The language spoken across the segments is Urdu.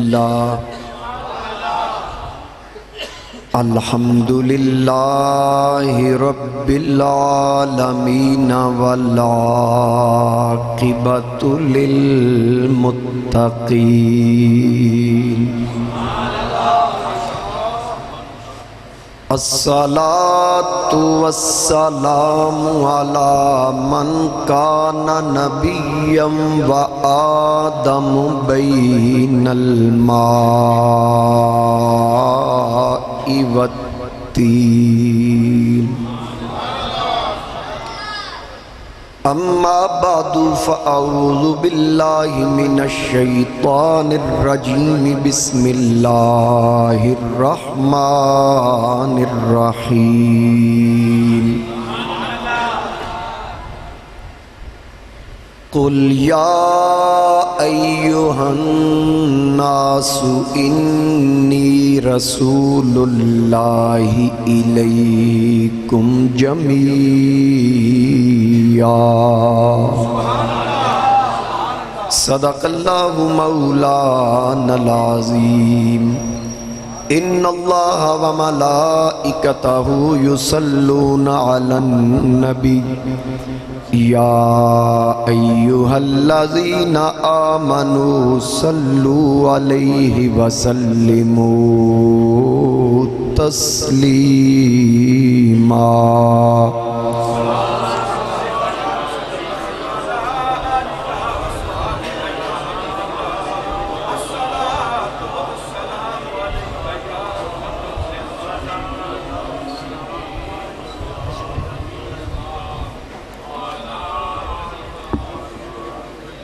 اللہ الحمدللہ رب العالمین والعاقبۃ للمتقین الصلاۃ والسلام علی من کان نبیا وآدم بین الماء والتین اما بعد فاعوذ باللہ من الشیطان الرجیم بسم اللہ الرحمن الرحیم قل یا ایہا الناس انی رسول اللہ الیکم جمیعا صدق اللہ مولانا العظیم ان اللہ وملائکتہ یصلون علی النبی یا ایہا الذین آمنوا صلوا علیہ وسلموا تسلیما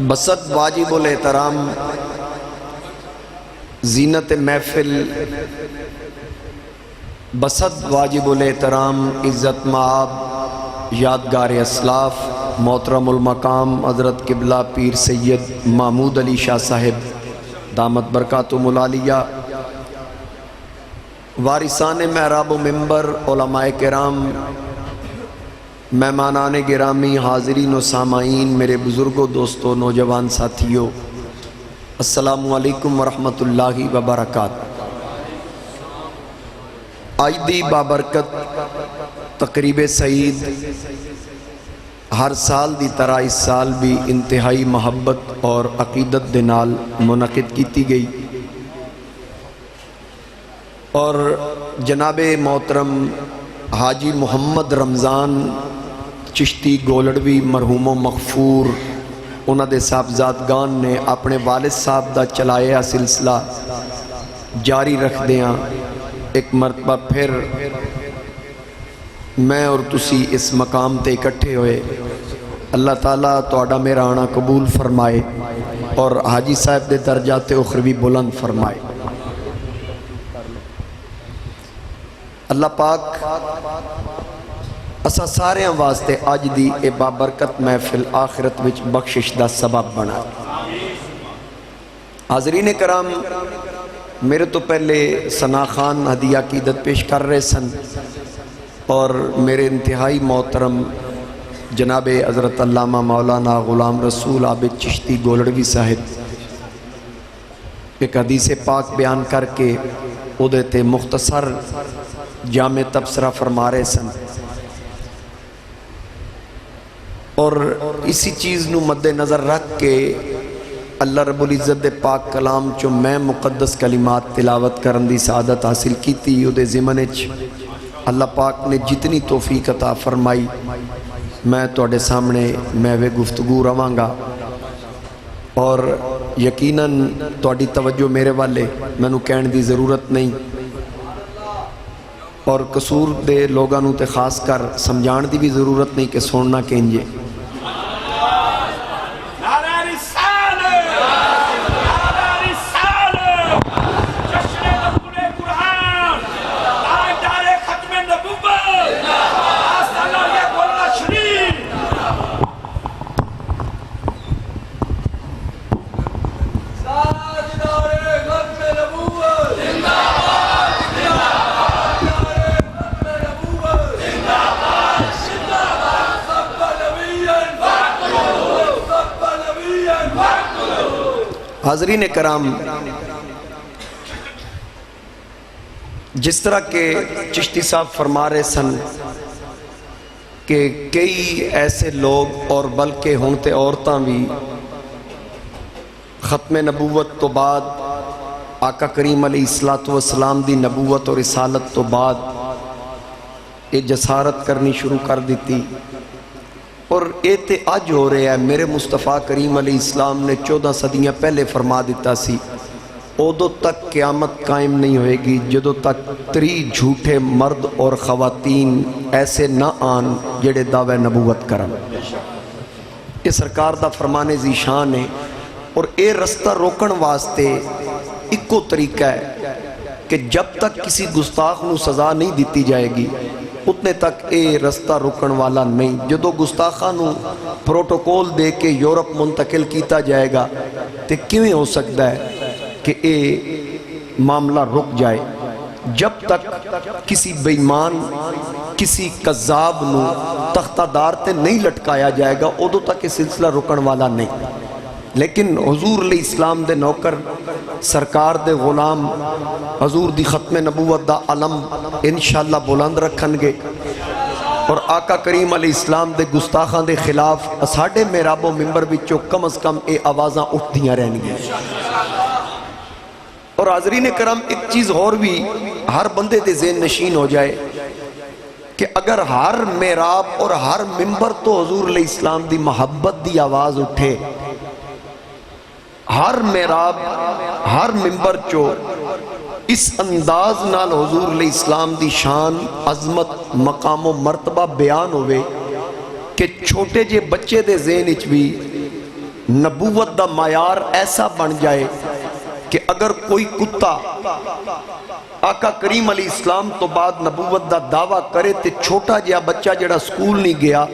بسط واجب الاحترام زینت محفل بسط واجب الاحترام عزت مآب یادگار اسلاف محترم المقام حضرت قبلہ پیر سید محمود علی شاہ صاحب دامت برکاتہم العالیہ وارثان محراب و منبر علماء کرام مہمانان گرامی حاضرین و سامعین میرے بزرگوں دوستوں نوجوان ساتھیوں السلام علیکم ورحمۃ اللہ وبرکاتہ آج دی بابرکت تقریب سعید ہر سال دی طرح اس سال بھی انتہائی محبت اور عقیدت دے نال منعقد کیتی گئی اور جناب محترم حاجی محمد رمضان چشتی گولڑوی مرحوم و مغفور انہاں دے صاحبزادگان نے اپنے والد صاحب دا چلایا سلسلہ جاری رکھ دیاں ایک مرتبہ پھر میں اور تسی اس مقام تے اکٹھے ہوئے اللہ تعالیٰ توڑا میرا آنا قبول فرمائے اور حاجی صاحب دے درجات اخروی بلند فرمائے اللہ پاک اسا سارے واسطے آج دی اے بابرکت محفل آخرت وچ بخشش دا سبب بنا حاضرین کرام میرے تو پہلے ثنا خان ہدیہ عقیدت پیش کر رہے سن اور میرے انتہائی محترم جناب حضرت علامہ مولانا غلام رسول عابد چشتی گولڑوی صاحب ایک حدیث پاک بیان کر کے ادھے مختصر جامع تبصرہ فرما رہے سن اور اسی چیز نو مد نظر رکھ کے اللہ رب العزت دے پاک کلام چو میں مقدس کلمات تلاوت کرن دی سعادت حاصل کی تھی ادھے زمانچ اللہ پاک نے جتنی توفیق عطا فرمائی میں توڑے سامنے میں گفتگو رواں گا اور یقیناً توڑی توجہ میرے والے میں نو کہن دی ضرورت نہیں اور قصور دے لوگانو تے خاص کر سمجھان دی بھی ضرورت نہیں کہ سننا کہنجے حاضرین کرام جس طرح کہ چشتی صاحب فرما رہے سن کہ کئی ایسے لوگ اور بلکہ ہن تے عورتاں بھی ختم نبوت تو بعد آقا کریم علیہ الصلوۃ والسلام دی نبوت اور رسالت تو بعد یہ جسارت کرنی شروع کر دیتی، اور یہ تے اج ہو رہا ہے۔ میرے مصطفیٰ کریم علیہ السلام نے 14 صدیاں پہلے فرما دیتا سی ادو تک قیامت قائم نہیں ہوئے گی جدو تک 3 جھوٹے مرد اور خواتین ایسے نہ آن جڑے دعوی نبوت کرن۔ یہ سرکار دا فرمان ذیشان ہے، اور اے رستہ روکن واسطے ایکو طریقہ ہے کہ جب تک کسی گستاخ نو سزا نہیں دیتی جائے گی اتنے تک اے رستہ روکن والا نہیں۔ جدو گستاخاں نو پروٹوکول دے کے یورپ منتقل کیتا جائے گا تے کیویں ہو سکتا ہے کہ اے معاملہ رک جائے؟ جب تک کسی بے ایمان کسی قذاب نو تختہ دار تے نہیں لٹکایا جائے گا ادو تک یہ سلسلہ رکن والا نہیں۔ لیکن حضور علیہ السلام دے نوکر سرکار دے غلام حضور دی ختم نبوت دا علم انشاءاللہ بلند رکھن گے، اور آقا کریم علیہ السلام دے گستاخان دے خلاف ساڑھے محراب و منبر بچوں کم از کم اے آوازاں اٹھدیاں رہنی ہیں۔ اور حاضرین کرام ایک چیز اور بھی ہر بندے دے ذہن نشین ہو جائے کہ اگر ہر محراب اور ہر منبر تو حضور علیہ السلام دی محبت دی آواز اٹھے، ہر محراب ہر منبر چو اس انداز نال حضور علیہ السلام دی شان عظمت مقام و مرتبہ بیان ہوئے کہ چھوٹے جے بچے دے ذہن اچ بھی نبوت دا معیار ایسا بن جائے کہ اگر کوئی کتا آقا کریم علیہ السلام تو بعد نبوت دا دعویٰ کرے تے چھوٹا جہا بچہ جڑا سکول نہیں گیا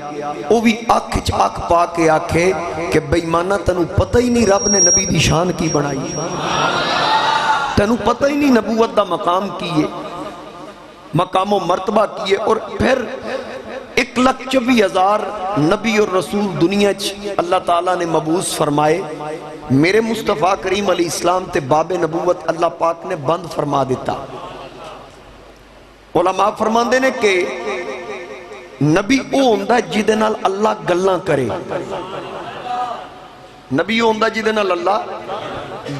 وہ بھی آنکھ پا کے آکھے کہ بے ایمانہ تنو پتہ ہی نہیں رب نے نبی دی شان کی بنائی، تنو پتہ ہی نہیں نبوت دا مقام کیے مقام و مرتبہ کیے۔ اور پھر 1,24,000 نبی اور رسول دنیا اللہ تعالیٰ نے مبعوث فرمائے، میرے مصطفیٰ کریم علیہ السلام تے باب نبوت اللہ پاک نے بند فرما دیتا۔ علماء فرماندے نے کہ نبی او ہوندہ جدے نال اللہ گلاں کرے، نبی او ہوندہ جدے نال اللہ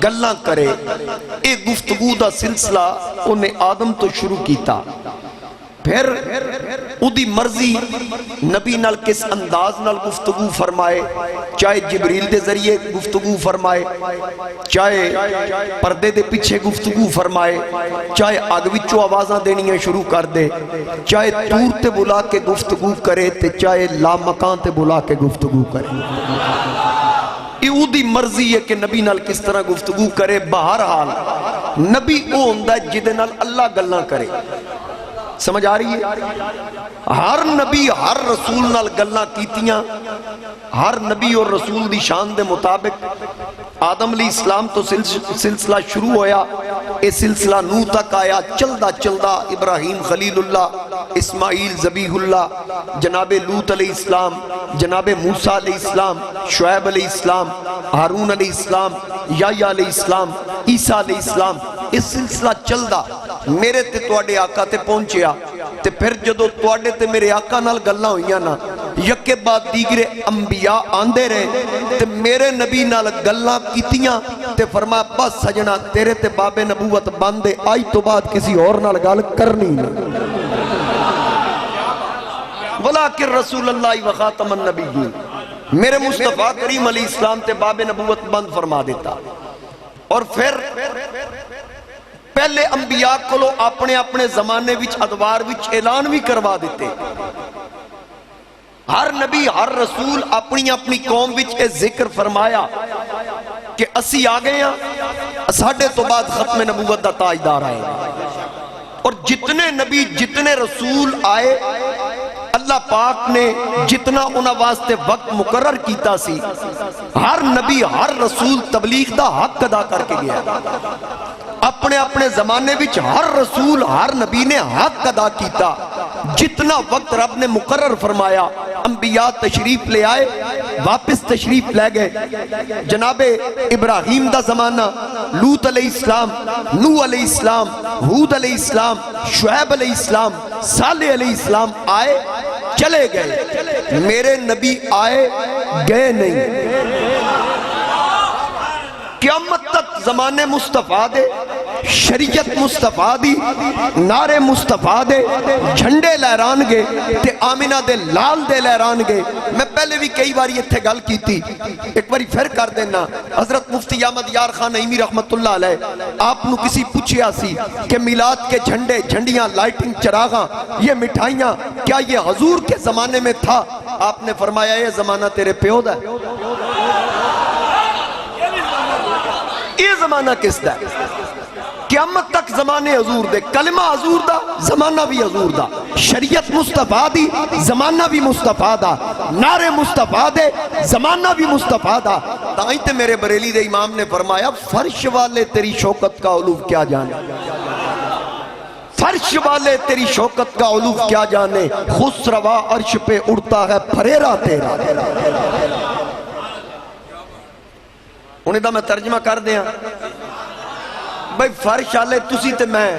گلاں کرے۔ ایک گفتگو دا سلسلہ انہیں آدم تو شروع کیتا، پھر اودی مرضی نبی نال کس انداز نال گفتگو فرمائے، چاہے جبریل دے ذریعے گفتگو فرمائے، چاہے پردے دے پیچھے گفتگو فرمائے، چاہے آگ وچوں آوازاں دینیاں شروع کر دے، چاہے دور تے بلا کے گفتگو کرے تے چاہے لامکان تے بلا کے گفتگو کرے۔ یہ اودی مرضی ہے کہ نبی نال کس طرح گفتگو کرے۔ بہرحال نبی او ہوندہ جدے نال اللہ گلاں کرے۔ سمجھ آ رہی ہے؟ ہر نبی ہر رسول نال گلاں کیتیاں، ہر نبی اور رسول دی شان دے مطابق۔ آدم علیہ السلام تو سلسلہ شروع ہویا، یہ سلسلہ نوح تک آیا، چلدا چلدا ابراہیم خلیل اللہ، اسماعیل ذبیح اللہ، جناب لوط علیہ السلام، جناب موسیٰ علیہ السلام، شعیب علیہ السلام، ہارون علیہ السلام، یحییٰ علیہ السلام، عیسیٰ علیہ السلام۔ اس سلسلہ چلدا میرے تے تواڈے آقا تے پہنچیا، تے پھر جدو تواڈے تے میرے آقا نال گلاں ہوئیاں نا، یکے بعد دیگرے انبیاء آندے رہے تے میرے نبی نال گلاں کیتیاں تے فرمایا بس سجنا تیرے تے باب نبوت باندے، آج تو بعد کسی اور نال گل کرنی نہ۔ ولیکن رسول اللہ و خاتم النبیین، میرے مصطفیٰ کریم علیہ السلام تے باب نبوت بند فرما دیتا۔ اور پھر پہلے انبیاء کو اپنے اپنے زمانے وچ ادوار وچ اعلان بھی کروا دیتے۔ ہر نبی ہر رسول اپنی اپنی قوم وچ اے ذکر فرمایا کہ اسی آگئے ہیں، ساڑھے تو بعد ختم نبوت دا تاجدار آئے۔ اور جتنے نبی جتنے رسول آئے اللہ پاک نے جتنا انہاں واسطے وقت مقرر کیتا سی، ہر نبی ہر رسول تبلیغ دا حق ادا کر کے گیا۔ اپنے اپنے زمانے وچ ہر رسول ہر نبی نے حق ادا کیتا، جتنا وقت رب نے مقرر فرمایا انبیاء تشریف لے آئے، واپس تشریف لے گئے۔ جناب ابراہیم دا زمانہ، لوط علیہ السلام، نوح علیہ السلام، ہود علیہ السلام، شعیب علیہ السلام، صالح علیہ السلام آئے چلے گئے، میرے نبی آئے گئے نہیں۔ قیامت تک زمانے مصطفیٰ دے، شریعت مصطفیٰ دی، نعرے مصطفیٰ دے، جھنڈے لہران گے تے آمینہ دے لال دے لہران گے۔ میں پہلے بھی کئی باری اتھے گل کی تھی، ایک باری پھر کر دینا۔ حضرت مفتی احمد یار خان نعیمی رحمت اللہ علیہ آپ نو کسی پوچھیا سی کہ میلاد کے جھنڈے، جھنڈیاں، لائٹنگ، چراغاں، یہ مٹھائیاں کیا یہ حضور کے زمانے میں تھا؟ آپ نے فرمایا یہ زمانہ تیرے پیو دا ہے، یہ زمانہ کس دا ہے؟ قیامت تک زمانے حضور دے، کلمہ حضور دا، زمانہ بھی حضور دا، شریعت مصطفیٰ دی، زمانہ بھی مصطفیٰ دا، نعرے مصطفیٰ دے، زمانہ بھی مصطفیٰ دا۔ تائیں تے میرے بریلی دے امام نے فرمایا فرش والے تیری شوکت کا علوف کیا جانے، فرش والے تیری شوکت کا علوف کیا جانے، خسروا عرش پہ اڑتا ہے پھریرا تیرا۔ انہیں دا میں ترجمہ کر دیا بھئی فرش آلے تسی تے میں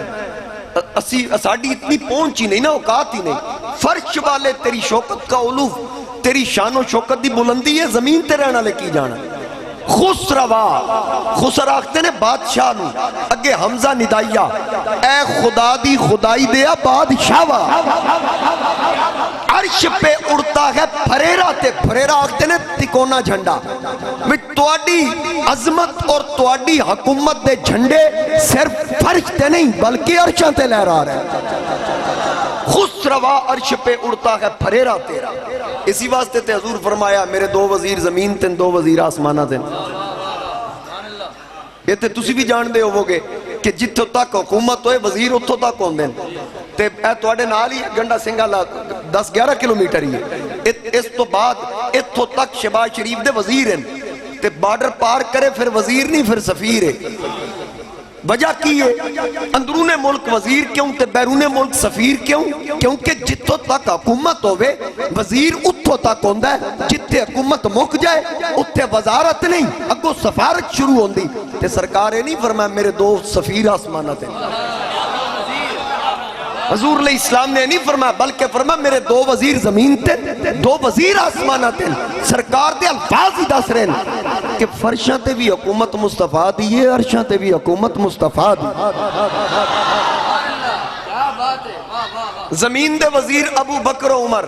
ساڑھی اتنی پہنچ ہی نہیں نا، اوقات ہی نہیں۔ فرش والے تیری شوکت کا علوف، تیری شان و شوکت دی بلندی ہے، زمین تے رہنا لے کی جانا۔ خسروا، خسر آختے نے بادشاہ نو، اگے حمزہ ندائیا، اے خدا دی خدائی دیا بادشاہوا، عرش پہ اڑتا ہے پھریرا تے، پھریرا آختے نے تکونا جھنڈا۔ تواڈی عظمت اور تواڈی حکومت دے جھنڈے صرف فرش تے نہیں بلکہ عرشاں تے لہرا رہے ہیں۔ خسروا عرش پہ اڑتا ہے پھریرا تیرا۔ اسی واسطے تے حضور فرمایا میرے دو وزیر زمین تن، دو وزیر آسمانہ تن۔ یہ تے تسی بھی جان دے ہو گے کہ جتھوں تک حکومت ہوئے وزیر اتھوں تک ہوں دن تے اے توڑے نال ہی گنڈا سنگھالا 10-11 کلومیٹر ہی ہے۔ اس تو بعد اتھوں تک شہباز شریف دے وزیر ہیں تے بارڈر پار کرے پھر وزیر نہیں پھر سفیر ہے۔ وجہ کی ہے اندرون ملک وزیر کیوں تے بیرون ملک سفیر کیوں؟ کیونکہ جتھوں تک حکومت ہوئے وزیر اتھوں تک ہوندہ ہے، جتھے حکومت مک جائے اتھے وزارت نہیں اگو سفارت شروع ہوندی۔ تے سرکارے نہیں فرمایا میرے دو سفیر آسمانہ تھے، حضور علیہ السلام نے نہیں فرمایا بلکہ فرمایا میرے دو وزیر زمین تھے، دو وزیر آسمانہ تھے۔ سرکار دے الفاظ ہی دس رہے ہیں کہ فرشاں تے بھی حکومت مصطفیٰ دیئے، عرشاں تے بھی حکومت مصطفیٰ دیئے۔ زمین دے وزیر ابو بکر و عمر،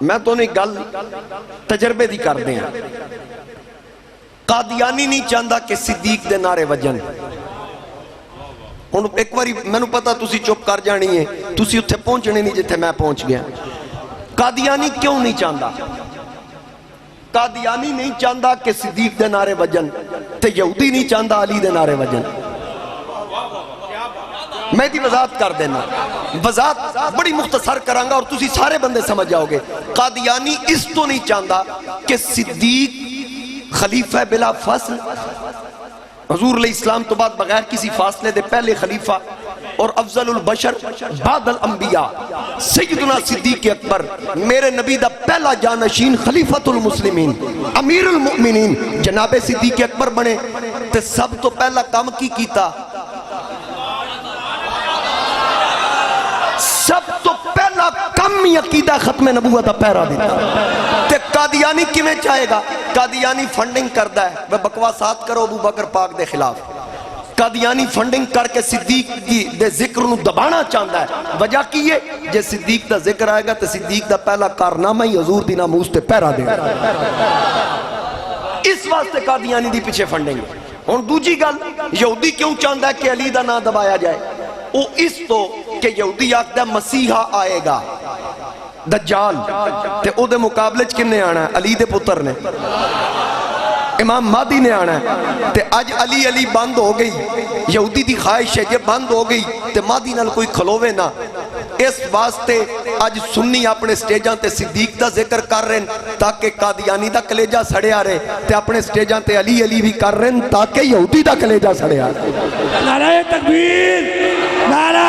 میں تو نہیں گل تجربے دی کر دیں۔ قادیانی نہیں چاہتا کہ صدیق دے نعرے وجن۔ ایک باری میں نے پتا تسی چپ کر جانی ہے، تسی اتھے پہنچنے نہیں جتھے میں پہنچ گیا۔ قادیانی کیوں نہیں چاہتا؟ قادیانی نہیں چاہتا کہ صدیق دے نعرے وجن تے یہودی نہیں چاہتا علی دے نعرے وجن۔ میں دی وضاحت کر دینا، وضاحت بڑی مختصر کرانگا اور تسی سارے بندے سمجھ جاؤ گے۔ قادیانی اس تو نہیں چاہتا کہ صدیق خلیفہ بلا فصل، حضور علیہ السلام تو بعد بغیر کسی فاصلے دے پہلے خلیفہ اور افضل البشر بعد الانبیاء سیدنا صدیق اکبر میرے نبی دا پہلا جانشین خلیفۃ المسلمین امیر المؤمنین جناب صدیق اکبر بنے تے سب تو پہلا کام کی کیتا؟ سب تو پہلا کم عقیدہ ختم نبوت دا پہرا دیتا۔ تے قادیانی کیویں چاہے گا؟ قادیانی فنڈنگ کردا ہے، وہ بکواسات کرو ابو بکر پاک دے خلاف۔ قادیانی فنڈنگ کر کے صدیق دے ذکر نو دبانا چاہتا ہے۔ وجہ کی ہے جے صدیق دا ذکر آئے گا تو صدیق دا پہلا کارنامہ ہی حضور دی ناموس تے پہرا دے گا۔ اس واسطے قادیانی دی پیچھے فنڈنگ۔ اور دوجی گل، یہودی کیوں چاہتا ہے کہ علی دا نام دبایا جائے؟ وہ اس تو کہ یہودی آکھدا مسیحہ آئے گا دجال تے او دے مقابلے کنے آنا ہے؟ علی دے پتر نے، امام مہدی نے آنا ہے۔ تے آج علی علی بند ہو گئی، یہودی دی خواہش ہے یہ بند ہو گئی تے مہدی نال کوئی کھلوے نہ۔ اس واسطے آج سنی اپنے سٹیجاں تے صدیق دا ذکر کر رہے ہیں تاکہ قادیانی دا کلیجہ سڑیا رہے، تے اپنے سٹیجاں تے علی علی بھی کر رہے ہیں تاکہ یہودی دا کلیجہ سڑیا رہے۔ نعرہ تکبیر، نعرہ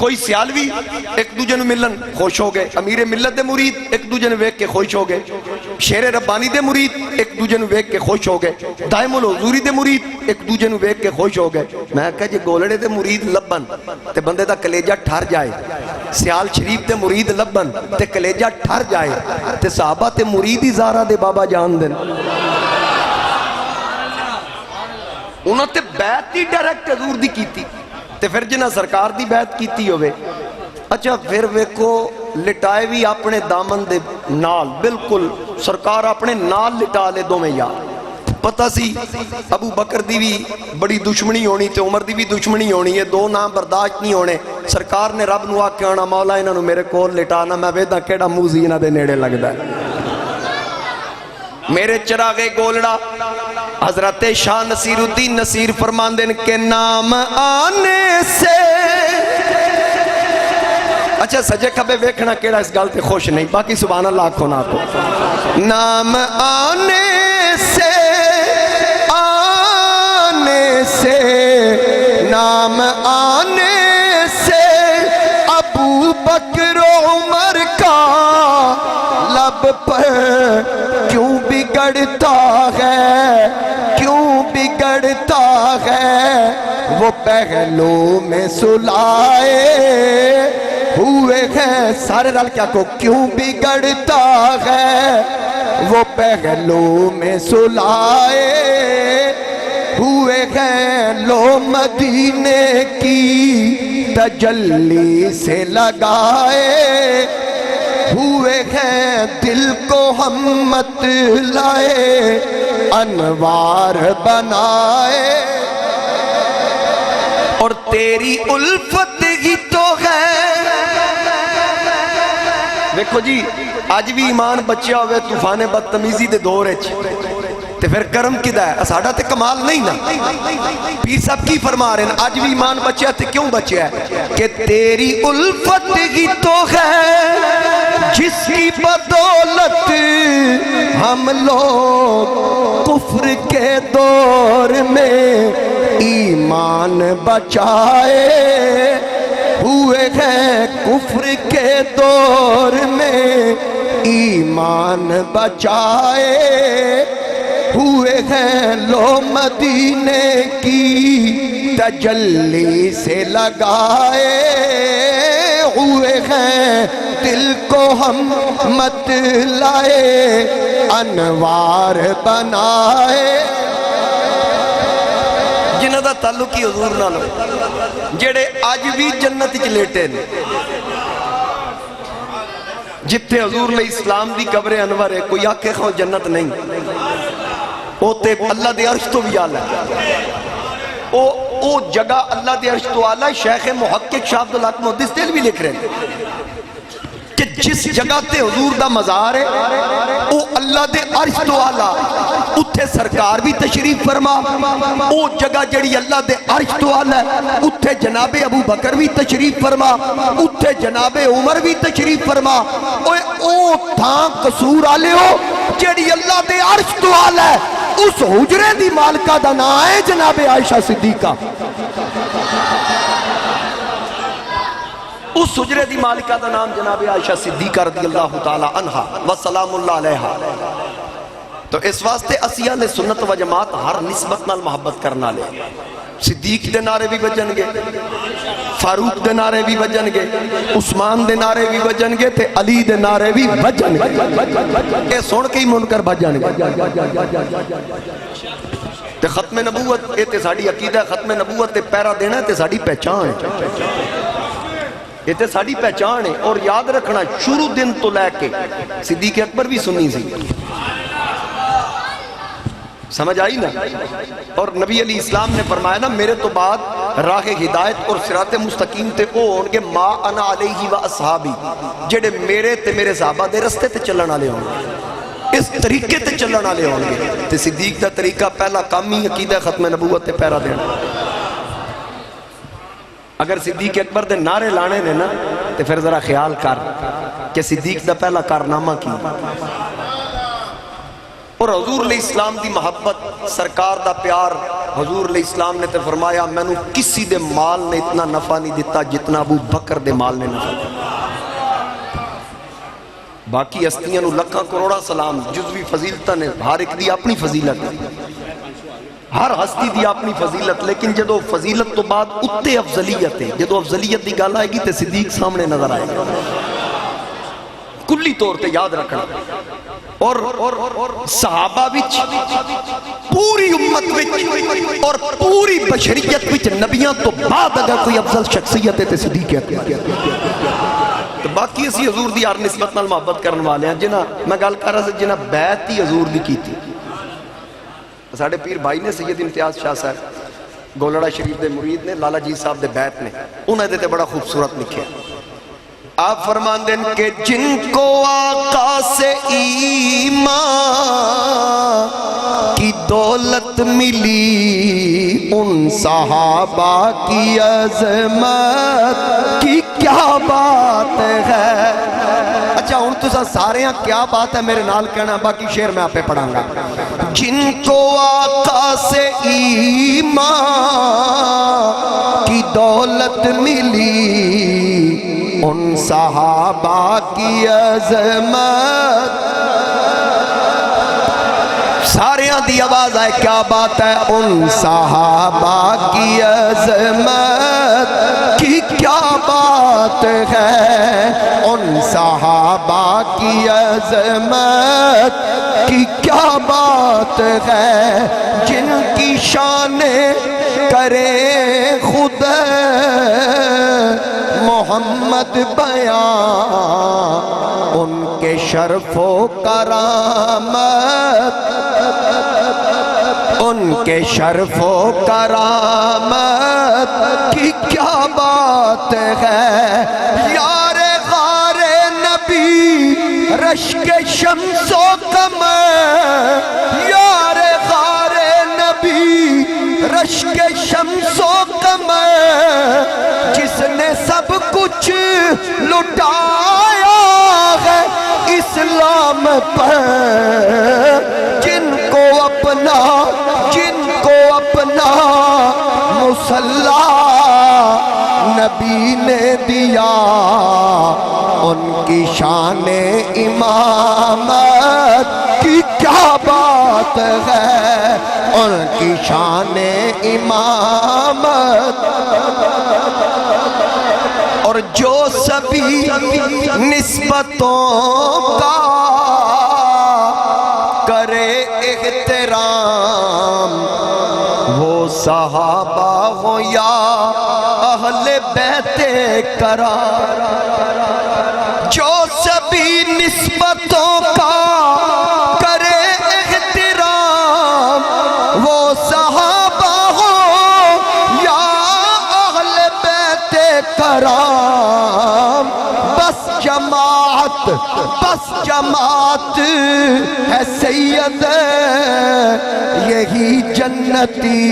کوئی سیالوی ایک دوجے نو ملن خوش ہو گئے، امیر ملت دے مرید ایک دوجے نو ویکھ کے خوش ہو گئے، شیر ربانی دے مرید ایک دوجے نو ویکھ کے خوش ہو گئے، دائم الحضوری دے مرید ایک دوجے نو ویکھ کے خوش ہو گئے۔ میں کہا جی گولڑے دے مرید لبن تے بندے دا کلیجہ ٹھر جائے، سیال شریف دے مرید لبن تے کلیجہ ٹھر جائے، تے صحابہ تے مرید ہی زارہ دے بابا جان دن، انہوں تے بیعت ہی ڈائریکٹ حضور دی کیتی، تے پھر جنہ سرکار دی بیعت کیتی ہوئے۔ اچھا پھر ویکو لٹائے بھی اپنے دامن دے نال، بالکل سرکار اپنے نال لٹا لے دو میں یار۔ پتہ سی ابو بکر دی بھی بڑی دشمنی ہونی تے عمر دی بھی دشمنی ہونی ہے، دو نام برداشت نہیں ہونے۔ سرکار نے رب نو آکے آنا مولا انہاں نو میرے کول لٹانا، میں ویدہ کیڑا موزی انہاں دے نیڑے لگدا ہے۔ میرے چراغے گولڑا حضرت شاہ نصیر الدین نصیر فرماندن کے نام آنے سے، اچھا سجے کبھے ویکھنا کیڑا اس گل تے خوش نہیں، باقی سبحان اللہ آنکھوں نہ کو۔ نام آنے سے، آنے سے، نام آنے سے ابو بکر عمر کا لب پر کیوں بگڑتا ہے، کیوں بگڑتا ہے، وہ پہلو میں سلائے ہوئے ہیں، سارے رل کیا کو کیوں بگڑتا ہے، وہ پہلو میں سلائے ہوئے ہیں، لو مدینے کی تجلی سے لگائے ہوئے ہیں، دل کو ہم مت لائے انوار بنائے، اور تیری الفت ہی تو ہے۔ دیکھو جی آج بھی ایمان بچیا ہوئے طوفان بدتمیزی دے دور ہے، تے پھر کرم کدھا ہے، ساڑھا تے کمال نہیں نا۔ پیر صاحب کی فرما رہے ہیں آج بھی ایمان بچیا تے کیوں بچیا ہے کہ تیری الفت ہی تو ہے جس کی بدولت ہم لوگ کفر کے دور میں ایمان بچائے ہوئے ہیں، کفر کے دور میں ایمان بچائے ہوئے ہیں، لو مدینے کی تجلی سے لگائے ہوئے ہیں، دل کو ہم مت لائے انوار بنائے۔ جنہ دا تعلق ہی حضور نہ لو، جڑے آج بھی جنت چ لیٹے نے، جتھے حضور علیہ السلام دی قبر انور ہے، کوئی آکھے خواہ جنت نہیں، او تے اللہ دے عرش تو بھی آلہ ہے، او جگہ اللہ دے عرش تو آلہ ہے۔ شیخ محقق شاہ عبدالحق محدث دل بھی لکھ رہے ہیں کہ جس جگہ تے حضور دا مزار ہے او اللہ دے عرش تو آلہ، اتھے سرکار بھی تشریف فرما، او جگہ جڑی اللہ دے عرش تو آلہ ہے اتھے جناب ابو بکر بھی تشریف فرما، اتھے جناب عمر بھی تشریف فرما، او تھاں قصور آلے ہو جڑی اللہ دے عرش تو آلہ ہے، اس حجرے دی مالکہ دا نا ہے جناب عائشہ صدیقہ، اس حجرے دی مالکہ دا نام جناب عائشہ صدیقہ رضی اللہ تعالی عنہ وسلام اللہ علیہ۔ تو اس واسطے اسی اہل سنت و جماعت ہر نسبت نال محبت کرنا لے، صدیق دے نعرے بھی بجن گے، فاروق دے نعرے بھی بجن گے، عثمان دے نعرے بھی بجن گے، تے علی دے نعرے بھی بجن گے، اے سن کے ہی منکر بجن گے۔ تے ختم نبوت اے تے ساڑی عقیدہ، ختم نبوت تے پیرا دینا تے ساڑی پہچان ہے، یہ تے ساڑی پہچان ہے۔ اور یاد رکھنا شروع دن تو لے کے صدیق اکبر بھی سنی سی، سمجھ آئی نا؟ اور نبی علیہ السلام نے فرمایا نا میرے تو بعد راہ ہدایت اور صراط مستقیم تے او ہونگے ما انا علیہ و اصحابی، جڑے میرے تے میرے صحابہ دے رستے تے چلن والے ہونگے، اس طریقے تے چلن والے ہونگے۔ تے صدیق دا طریقہ پہلا کام ہی عقیدہ ختم نبوت تے پیرا دینا۔ اگر صدیق اکبر دے نعرے لانے نے نا تے پھر ذرا خیال کر کہ صدیق دا پہلا کارنامہ کی، اور اور حضور علیہ السلام دی محبت سرکار دا پیار حضور علیہ السلام نے تے فرمایا میں نے کسی دے مال نے اتنا نفع نہیں دیتا جتنا ابو بکر دے مال نے نفع دیتا. باقی ہستیاں نو لکھاں کروڑا سلام جزوی فضیلتاں نے ہر ایک دی اپنی فضیلت ہر ہستی دی اپنی فضیلت لیکن جدو فضیلت تو بعد اتے افضلیت ہے جدو افضلیت دی گل آئے گی تے صدیق سامنے نظر آئے گا کلی طور تے یاد رکھنا. اور صحابہ وچ پوری امت وچ اور پوری بشریت وچ نبیاں تو بعد اگر کوئی افضل شخصیت ہے تے صدیق ہے. تو باقی اسی حضور دی ہر نسبت نال محبت کرن والے ہیں جنہ میں گل کر رہا سے جنہ بیعت ہی حضور دی کی تھی. ساڑھے پیر بھائی نے سید امتیاز شاہ صاحب گولڑا شریف دے مرید نے لالا جی صاحب دے بیعت نے انہیں دیتے بڑا خوبصورت لکھے. آپ فرمان دیں کہ جن کو آقا سے ایمان کی دولت ملی ان صحابہ کی عظمت کی کیا بات ہے. اچھا ہوں تو سارے ہیں کیا بات ہے میرے نال کہنا باقی شعر میں آپ پہ پڑھاں گا. جن کو آقا سے ایمان کی دولت ملی ان صحابہ کی عظمت ساریاں دی آواز آئے کیا بات ہے ان صحابہ کی عظمت کی کیا بات ہے ان صحابہ کی عظمت کی کیا بات ہے جن کی شانیں کرے خود محمد بیان ان کے شرف و کرامت ان کے شرف و کرامت کی کیا بات ہے. یار غار نبی رشک شمس و قمر یار غار نبی رشک شمس و قمر جس نے سب کچھ لٹایا ہے اسلام پر جن کو اپنا مصلی نبی نے دیا ان کی شان امامت کی کیا بات ہے ان کی شان امامت. اور جو سبھی نسبتوں کا کرے احترام وہ صحابہ ہو یا اہل بیت کرام. جو سبھی نسبتوں کا کرے احترام وہ صحابہ ہو یا اہل بیت کرام. بس جماعت ہے سید یہی جنتی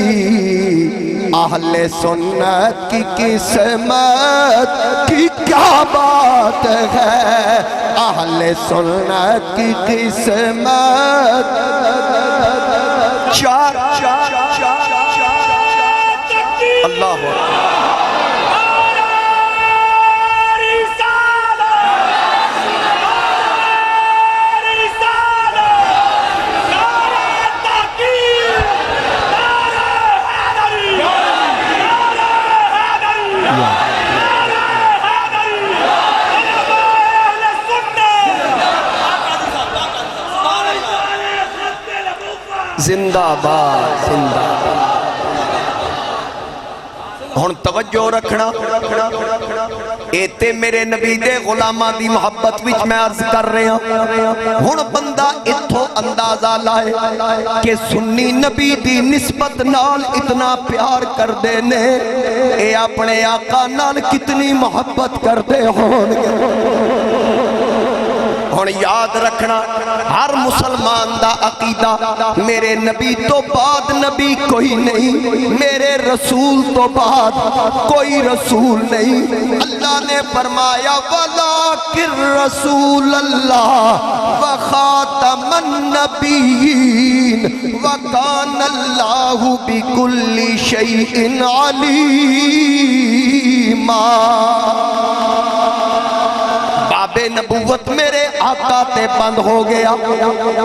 اہل سنت کی قسمت کی کیا بات ہے اہل سنت کی قسمت. اللہ زندہ باد زندہ ہن توجہ رکھنا اے تے میرے نبی دے غلاماں دی محبت وچ میں عرض کر رہا ہن بندہ اتھوں اندازہ لائے کہ سنی نبی دی نسبت نال اتنا پیار کر دے نے اے اپنے آقا نال کتنی محبت کر دے ہون گے. ہن یاد رکھنا ہر مسلمان دا عقیدہ میرے نبی تو بعد نبی کوئی نہیں، میرے رسول تو بعد کوئی رسول نہیں۔ اللہ نے فرمایا وَلَٰكِن رَّسُولَ اللَّهِ وَخَاتَمَ النَّبِيِّينَ وَكَانَ اللَّهُ بِكُلِّ شَيْءٍ عَلِيمًا۔ باب نبوت میرے آقا تے بند ہو گیا،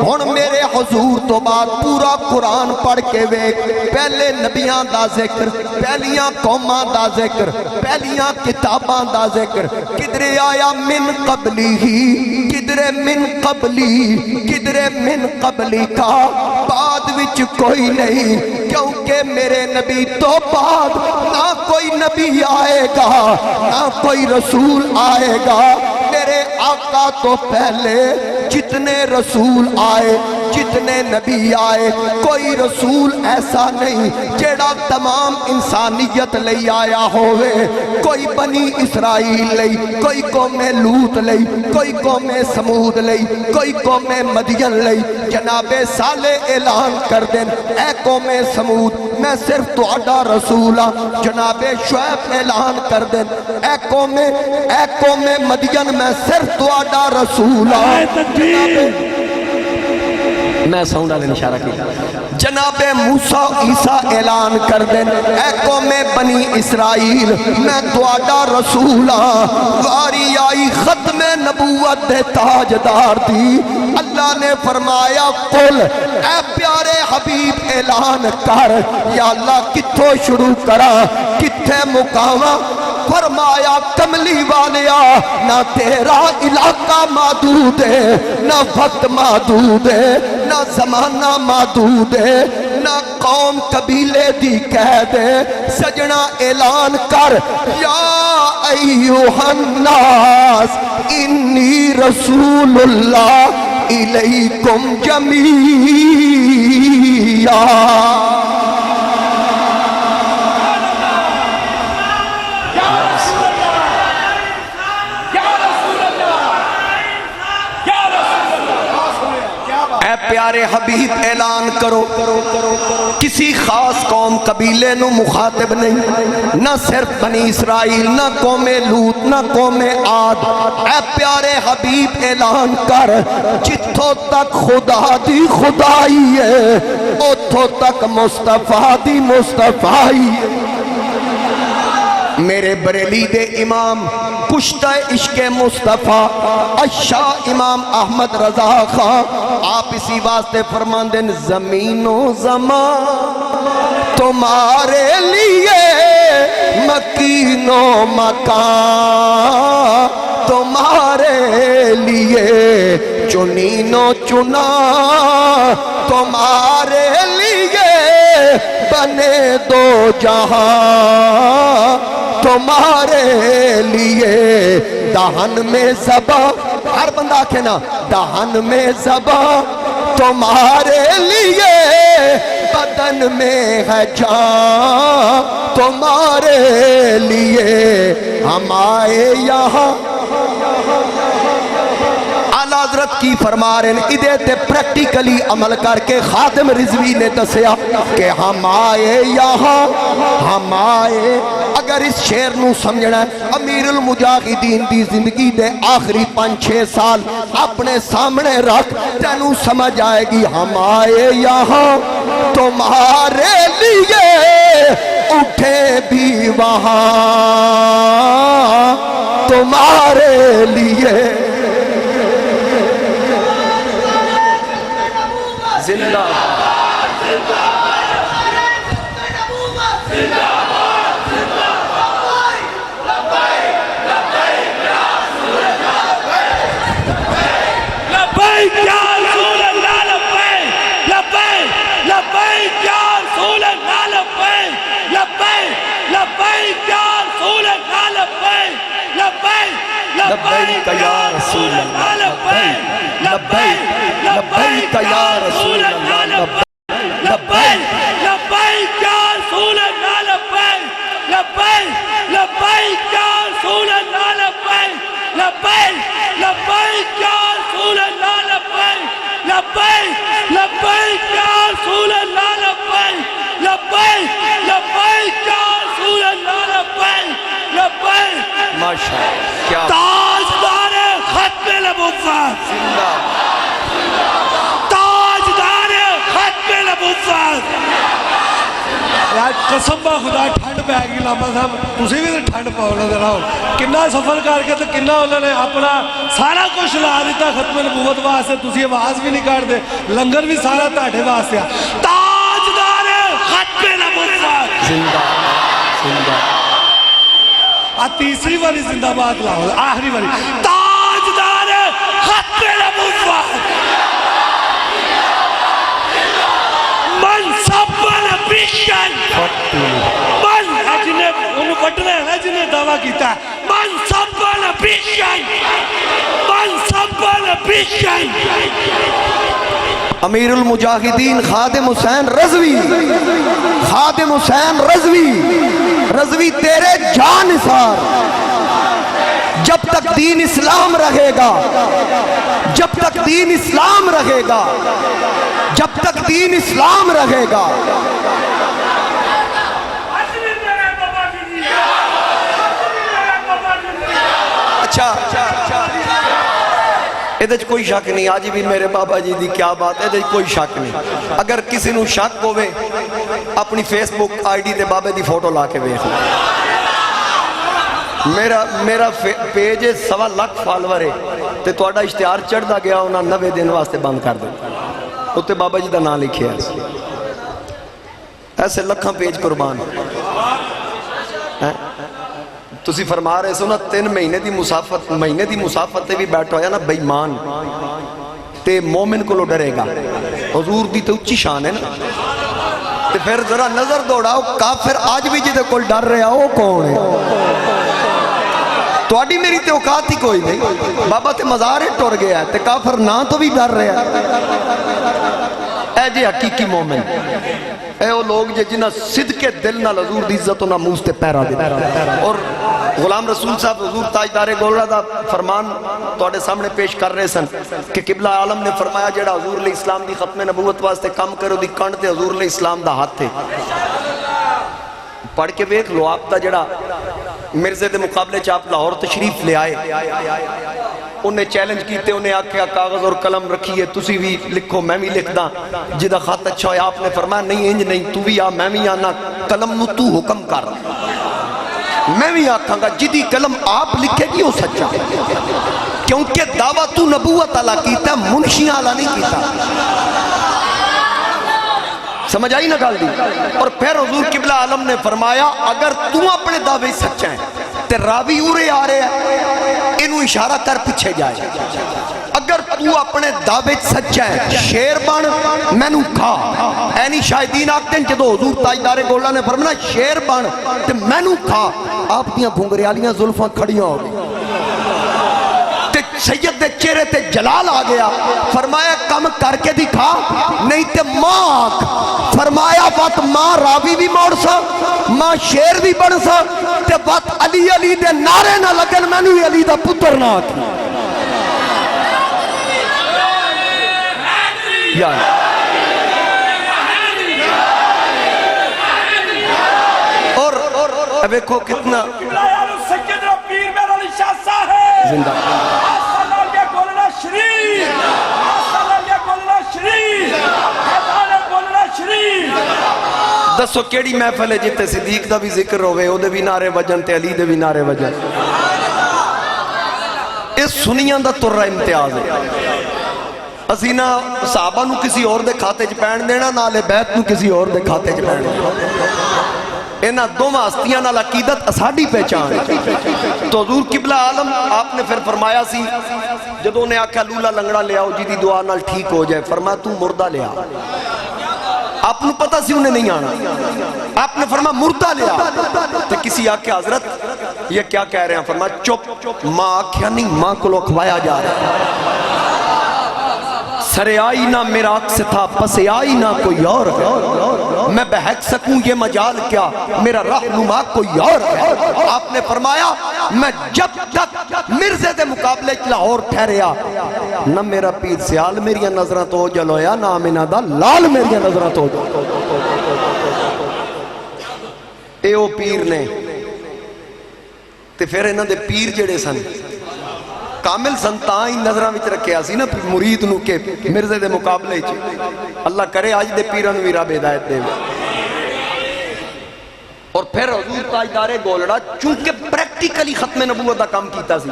ہن میرے حضور تو بعد پورا قرآن پڑھ کے ویکھ، پہلے نبیاں دا ذکر، پہلیاں قوماں دا ذکر، پہلیاں کتاباں دا ذکر، کدھرے آیا من قبلی ہی، کدھرے من قبلی، کدھرے من قبلی کا، بعد وچ کوئی نہیں، کیونکہ میرے نبی تو بعد نہ کوئی نبی آئے گا نہ کوئی رسول آئے گا۔ میرے آقا تو پہلے جتنے رسول آئے، جتنے نبی آئے، کوئی رسول ایسا نہیں جیڑا تمام انسانیت لئی آیا ہوئے، کوئی بنی اسرائیل لئی، کوئی قوم لوط لئی، کوئی قوم سمود لئی، کوئی قوم مدین لئی۔ جناب صالح اعلان کر دیں اے قوم سمود میں صرف تہاڈا رسول ہاں، جناب شعیب اعلان کر دیں اے قوم مدین میں صرف تہاڈا رسول ہاں، میں ساؤنڈ والے نے اشارہ کیا، جناب موسیٰ عیسیٰ اعلان کر دیں اے قوم بنی اسرائیل میں تہاڈا رسول ہاں۔ واری آئی ختم نبوت دے تاجدار دی، اللہ نے فرمایا قل اے پیارے حبیب اعلان کر، یا اللہ کتھوں شروع کرا کتھے مقامہ؟ فرمایا کملی والیا نہ تیرا علاقہ محدود ہے، نہ وقت محدود ہے، نہ زمانہ محدود ہے، نہ قوم قبیلے دی قید ہے۔ سجنا اعلان کر یا ایوہ الناس انی رسول اللہ الیکم جمیعا۔ پیارے حبیب اعلان کرو کسی خاص قوم قبیلے نو مخاطب نہیں، نہ صرف بنی اسرائیل، نہ قوم لوط، نہ قوم عاد۔ اے پیارے حبیب اعلان کر جتھوں تک خدا دی خدائی ہے اتھوں تک مصطفیٰ دی مصطفیٰ۔ میرے بریلی دے امام کشتہ عشق مصطفیٰ اشاہ امام احمد رضا خان آپ اسی واسطے فرماندیں زمین و زمان تمہارے لیے مکین و مکان تمہارے لیے چنین و چنا تمہارے لیے بنے دو جہاں تمہارے لیے دہن میں زباں ہر بندہ کہنا دہن میں زباں تمہارے لیے بدن میں ہے جان تمہارے لیے ہم آئے یہاں۔ اعلیٰ حضرت کی فرما رہے ہیں ادھے تے پریکٹیکلی عمل کر کے خادم رضوی نے دسیا کہ ہم آئے یہاں ہم آئے۔ اگر اس شعر نو سمجھنا ہے امیر المجاہدین دی زندگی دے آخری 5-6 سال اپنے سامنے رکھ تینو سمجھ آئے گی۔ ہم آئے یہاں تمہارے لیے اٹھے بھی وہاں تمہارے لیے۔ زندہ لبیک یا رسول اللہ لبیک لبیک لبیک یا رسول اللہ لبیک لبیک یا رسول اللہ لبیک لبیک لبیک یا رسول اللہ لبیک لبیک لبیک یا رسول لبیک لبیک یا رسول اللہ لبیک لبیک لبیک یا رسول اللہ لبیک لبیک ماشاءاللہ کیا تاجدار ختم نبوت زندہ تاجدار ختم نبوت یار قسم با خدا ٹھنڈ پہ گئی لاما صاحب تسی بھی تو ٹھنڈ پاؤ نظر آؤ کنا سفر کر کے تو کنا انہوں نے اپنا سارا کچھ لا دیتا ختم نبوت واسطے تسی آواز بھی نہیں کر دے لنگر بھی سارا تاٹھے واسطے تاجدار ختم نبوت زندہ زندہ تیسری والی زندہ باد لاؤ آخری والی تاجدار ختم نبوت من سبن بیشن من جنہیں انہوں پٹنے ہیں جنہیں دعویٰ کیتا ہے من سبن بیشن من سبن بیشن امیر المجاہدین خادم حسین رضوی خادم حسین رضوی تیرے جان نثار جب تک دین اسلام رہے گا جب تک دین اسلام رہے گا جب تک دین اسلام رہے گا اچھا ایدج کوئی شک نہیں آج بھی میرے بابا جی دی کیا بات ہے ایدج کوئی شک نہیں اگر کسی نو شک ہوئے اپنی فیس بک آئی ڈی تے بابے دی فوٹو لا کے بیخ میرا پیج 1.25 لاکھ فالور ہے تے توڑا اشتہار چڑھ دا گیا انہاں 90 دن واسطے بند کر دیں اتے بابا جی دا نام لکھے ایسے لکھاں پیج قربان تسی فرما رہے سو نا 3 مہینے دی مسافت تے بھی بیٹھا ہویا نا بیمان تے مومن کو لو ڈرے گا حضور دی تو اچھی شان ہے نا تے پھر ذرا نظر دوڑاؤ کافر آج بھی جدے کول ڈر رہا وہ کون ہے تو آڈی میری تے اوقات ہی کوئی نہیں بابا تے مزارے ٹور گیا ہے تے کافر نہ تو بھی ڈر رہا اے جی حقیقی مومن اے وہ لوگ جنہ صدق دل نہ حضور دی عزت و ناموس تے پیرا دے اور غلام رسول صاحب حضور تاجدار گولڑا دا فرمان توڑے سامنے پیش کر رہے سن کہ قبلہ عالم نے فرمایا جڑا حضور علیہ السلام دی ختم نبوت واسطے کام کرو دی کنڈ تے حضور علیہ السلام دا ہاتھ تھے پڑھ کے بیک لو آپ دا جڑا مرزے دے مقابلے چاپ لاہور تشریف لے آئے انہیں چیلنج کیتے انہیں آکھیا کاغذ اور قلم رکھیے تسی بھی لکھو میں بھی لکھ دا جدہ خط اچھا ہویا آپ نے فرمایا نہیں انج نہیں تو بھی آ میں بھی آنا قلم نو تو حکم کر میں بھی آکھاں گا جدی قلم آپ لکھے گی وہ سچا کیونکہ دعویٰ تو نبوت اللہ کیتا منشیاں اللہ نہیں کیتا سمجھ آئی نہ گال دی اور پھر حضور قبلہ عالم نے فرمایا اگر تو اپنے دعوے سچا ہے تے راوی اورے آ رہے ہیں انہوں اشارہ کر پیچھے جائے اگر تو اپنے دعوے سچا ہے شیر بان میں نو کھا اینی شاہدین آکتے ہیں جدو حضور تاجدار گولڑا نے فرمایا شیر بان تے میں نو کھا آپ دیاں بھونگریالیاں ظلفاں کھڑیاں ہو گئی سید دے چہرے تے جلال آ گیا فرمایا کم کر کے دکھا نہیں تے ماں آکھ فرمایا بات ماں راوی بھی موڑ سا ماں شیر بھی بڑھ سا تے بات علی علی دے نعرے نہ لگن میں نوی علی دا پتر نہ آکھ اور ابیکھو کتنا زندہ دسو کیڑی محفل ہے جتے صدیق دا بھی ذکر ہوئے او دے بھی نعرے وجن تے علی دے بھی نعرے وجن اس سنیاں دا ترہ امتیاز ہے اسینہ صحابہ نو کسی اور دے کھاتے چ پہن دینا نالے بیت نو کسی اور دے کھاتے چ پہن دینا انہاں دو ہستیاں نال عقیدت اساڈی پہچان تو حضور قبلہ عالم آپ نے پھر فرمایا سی جدوں نے آکھیا لولا لنگڑا لے آؤ جی دی دعا نال ٹھیک ہو جائے فرمایا تو مردہ لے آ آپ نے پتا سی انہیں نہیں آنا آپ نے فرمایا مردہ لے آ تو کسی آکھیا حضرت یہ کیا کہہ رہے ہیں فرمایا چپ ماں آکھیا نہیں ماں کو لکھوایا جا رہا سرے آئی نہ میرا عکس تھا، پسے آئی نہ کوئی اور ہے، میں بہک سکوں یہ مجال کیا، میرا رہنما کوئی اور ہے۔ آپ نے فرمایا میں جب تک مرزے دے مقابلے لاہور ٹھہریا، نہ میرا پیر سیال میری نظرہ تو جل ہویا، نہ آمینہ دا لال میری نظرہ تو جل۔ اے او پیر نے تے پھر انہاں دے پیر جڑے سن کامل سن تاں ہی نظراں وچ رکھیا سی نا مرید نو کہ مرزے دے مقابلے چ اللہ کرے آج دے پیراں نو وی رب ہدایت دے۔ اور پھر حضور تاجدار گولڑا چونکہ پریکٹیکلی ختم نبوت دا کام کیتا سی،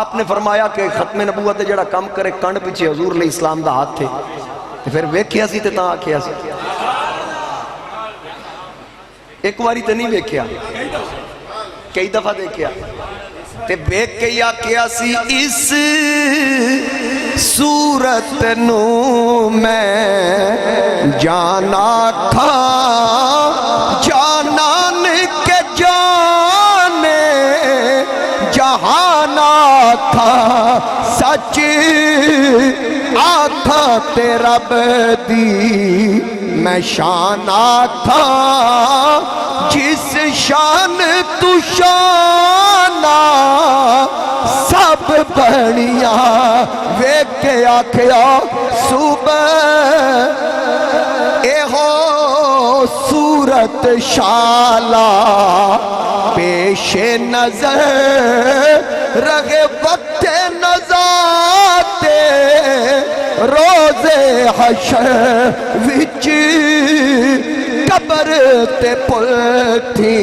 آپ نے فرمایا کہ ختم نبوت دے جڑا کام کرے کنڈ پیچھے حضور علیہ السلام دا ہاتھ تھے، پھر ویکھیا سی تے تاں آکھیا سی۔ ایک واری تے نہیں ویکھیا، کئی دفعہ دیکھیا تے بیک کے یا کیا سی اس صورت نو میں جانا تھا جانان کے جانے جہانا تھا سچ آتھا تیرا بدی میں شانہ تھا جس شان تو شانہ سب بڑھیا ویکھ کے آکھیا صبح اے ہو صورت شالا پیش نظر رگے وقت نظاتے روز حشر وچ قبر تے پل تھی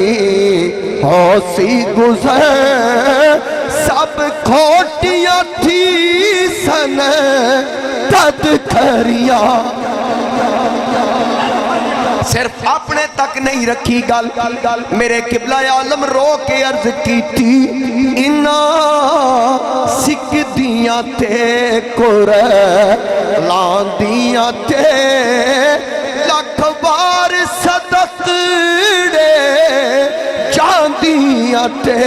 ہوسی گزر سب کھوٹیاں تھی سن تد کھریا۔ صرف اپنے تک نہیں رکھی گل، میرے قبلہ عالم رو کے عرض کی تھی انا سکھ دیاں تے قرآن دیاں تے لکھ بار صدق دے چاندیاں تے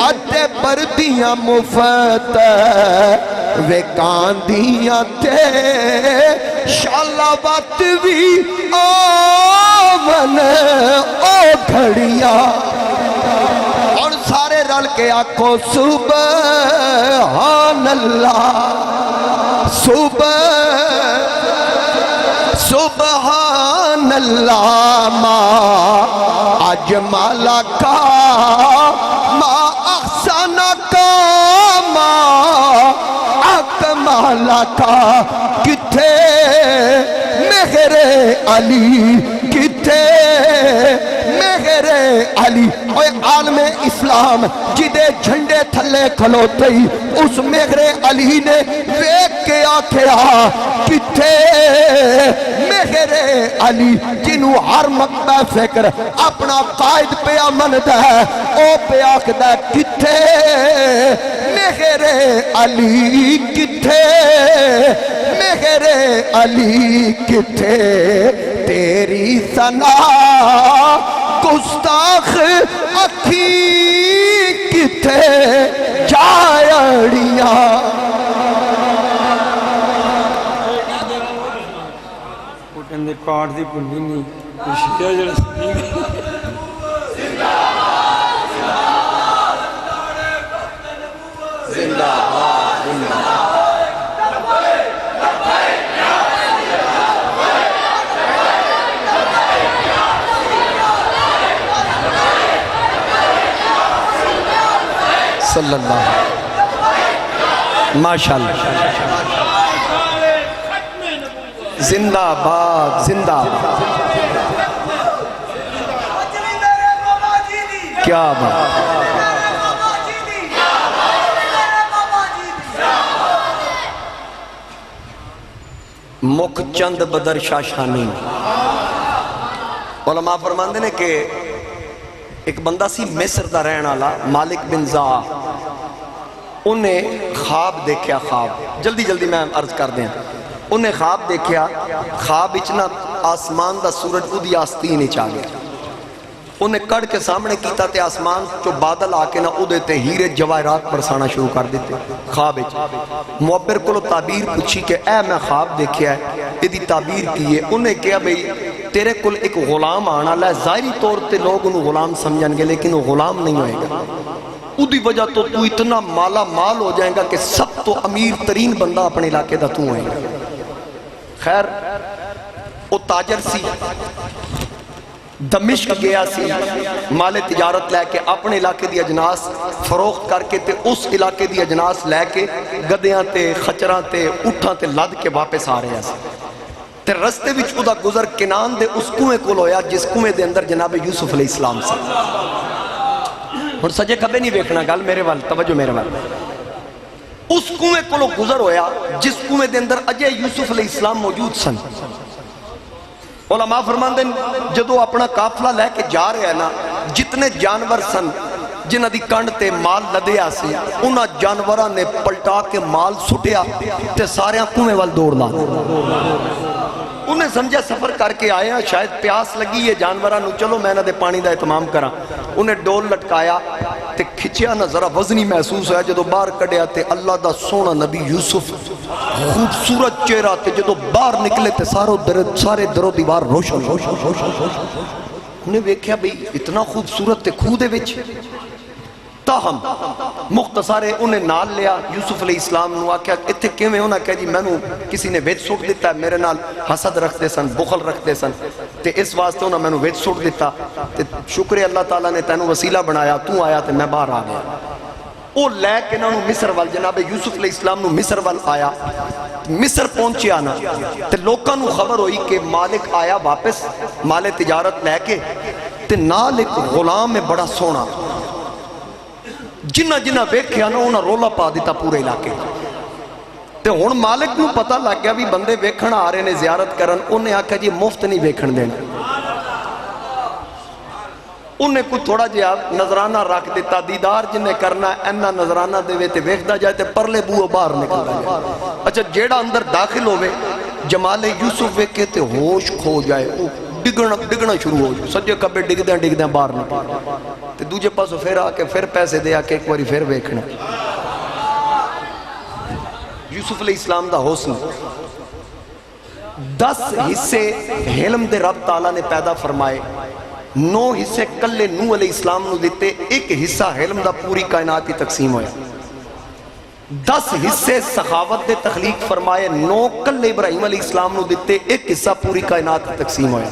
اتے بردیاں مفت وکاندیاں تے شالا بات بھی آون او گھڑیاں۔ اور سارے رل کے آکھو سبحان اللہ سبحان اللہ ما اجمل کا ما احسن کا ما اکمل کا کتھے مہر علی کتھے مہر علی۔ اوے عالم اسلام جدے جھنڈے تھلے کھلوتے ہی اس مہر علی نے ویکھ کے آکھیا کتھے مہر علی جنہوں ہر مقبہ فکر اپنا قائد پہ امندا ہے او پہ آکھدا کتھے مہر علی کتھے مہر علی کتھے تیری ثنا گستاخ اکھی کتھے جائڑیاں۔ کہندے کاٹ دی پنی نہیں شیعہ جڑا سنی زندہ باد زندہ صلی اللہ ماشاءاللہ زندہ باد زندہ باد کیا بات مکھ چند بدر شاشانی۔ علماء فرماندے نے کہ ایک بندہ سی مصر دا رہن والا مالک بن زا، انہیں خواب دیکھیا، خواب جلدی جلدی میں عرض کر دیں، انہیں خواب دیکھیا، خواب اچنا آسمان دا سورج اودی آستین اچا گیا، انہیں کڑ کے سامنے کیتا تے آسمان چو بادل آکے نہ او دیتے ہیرے جواہرات برسانا شروع کر دیتے خواب اچھ معبر کو تعبیر پوچھی کہ اے میں خواب دیکھیا ہے یہ تعبیر کی ہے انہیں کیا بھئی تیرے کل ایک غلام آنا لائے ظاہری طور تے لوگ انہوں غلام سمجھن گے لیکن وہ غلام نہیں ہوئے گا اُدھی وجہ تو اتنا مالا مال ہو جائے گا کہ سب تو امیر ترین بندہ اپنے علاقے دا تو ہوئے گا خیر وہ تاجر سی دمشق گیا سی مال تجارت لے کے اپنے علاقے دی اجناس فروخت کر کے تے اس علاقے دی اجناس لے کے گدیاں تے خچراں تے اٹھاں تے لد کے واپس آ رہے ہیں تے رستے وچ ادا گزر کنان دے اس کنویں کول ہویا جس کنویں دے اندر جناب یوسف علیہ السلام سے اور سجے کبھی نہیں ویکھنا گل میرے وال توجہ میرے وال اس کنویں کولو گزر ہویا جس کنویں دے اندر اجے یوسف علیہ السلام موجود سن علماء فرمان دیں جدو اپنا قافلہ لے کے جا رہے ہیں نا جتنے جانور سن جنہ دی کنڈ تے مال لدیا سی انہا جانورہ نے پلٹا کے مال سٹیا تے سارے کنویں وال دوڑ لا انہیں سمجھا سفر کر کے آئے ہیں شاید پیاس لگی ہے جانورہ نو چلو میں نہ دے پانی دا اہتمام کرا انہیں ڈول لٹکایا تے کھچیا نہ ذرا وزنی محسوس ہے جدو باہر کڑیا تے اللہ دا سونا نبی یوسف خوبصورت چہرہ تے جدو باہر نکلے تے سارے درو دیوار روشن انہیں ویکھیا بھئی اتنا خوبصورت تے کھو دے وچ تاہم مختصارے انہیں نال لیا یوسف علیہ السلام نو آکیا اتھے کیویں ہونا کہ جی میں نو کسی نے ویچ سوٹ دیتا ہے میرے نال حسد رکھ دے سن بخل رکھ دے سن تے اس واسطے انہوں میں نو ویچ سوٹ دیتا تے شکر اللہ تعالیٰ نے تینو وسیلہ بنایا تو آیا تے میں باہر آ گیا او لے کے نہ مصر وال جناب یوسف علیہ السلام نو مصر وال آیا مصر پہنچے آنا تے لوکاں نو خبر ہوئی کہ مالک آیا واپس مال تجارت لے کے تے نال ایک غلام میں بڑا سونا جنہ جنہ ویکھیا نا انہاں رولا پا دیتا پورے علاقے تے ہن مالک نو پتہ لگ گیا بھی بندے ویکھن آ رہے نے زیارت کرن انہیں آکھا جی مفت نہیں ویکھن دینا انہیں کوئی تھوڑا جہا نظرانہ رکھ دیتا دیدار جنہیں کرنا اینا نظرانہ دے وے تے ویکھدا جائے تے پرلے بوہ باہر نکلدا جائے اچھا جیڑا اندر داخل ہوئے جمال یوسف ویکھے تے ہوش کھو جائے ڈگنا شروع ہو جائے سجے کبے ڈگدیں باہر نکل تے دوجے پاسو پھر آ کے پھر پیسے دے آ کے ایک باری پھر ویکھنا یوسف علیہ السلام دا حسن 10 حصے علم دے رب تعالیٰ نے پیدا فرمائے 9 حصے کلے نوح علیہ السلام نو دیتے ایک حصہ علم دا پوری کائنات کی تقسیم ہویا 10 حصے سخاوت دے تخلیق فرمائے 9 کلے ابراہیم علیہ السلام نو دیتے ایک حصہ پوری کائنات کی تقسیم ہویا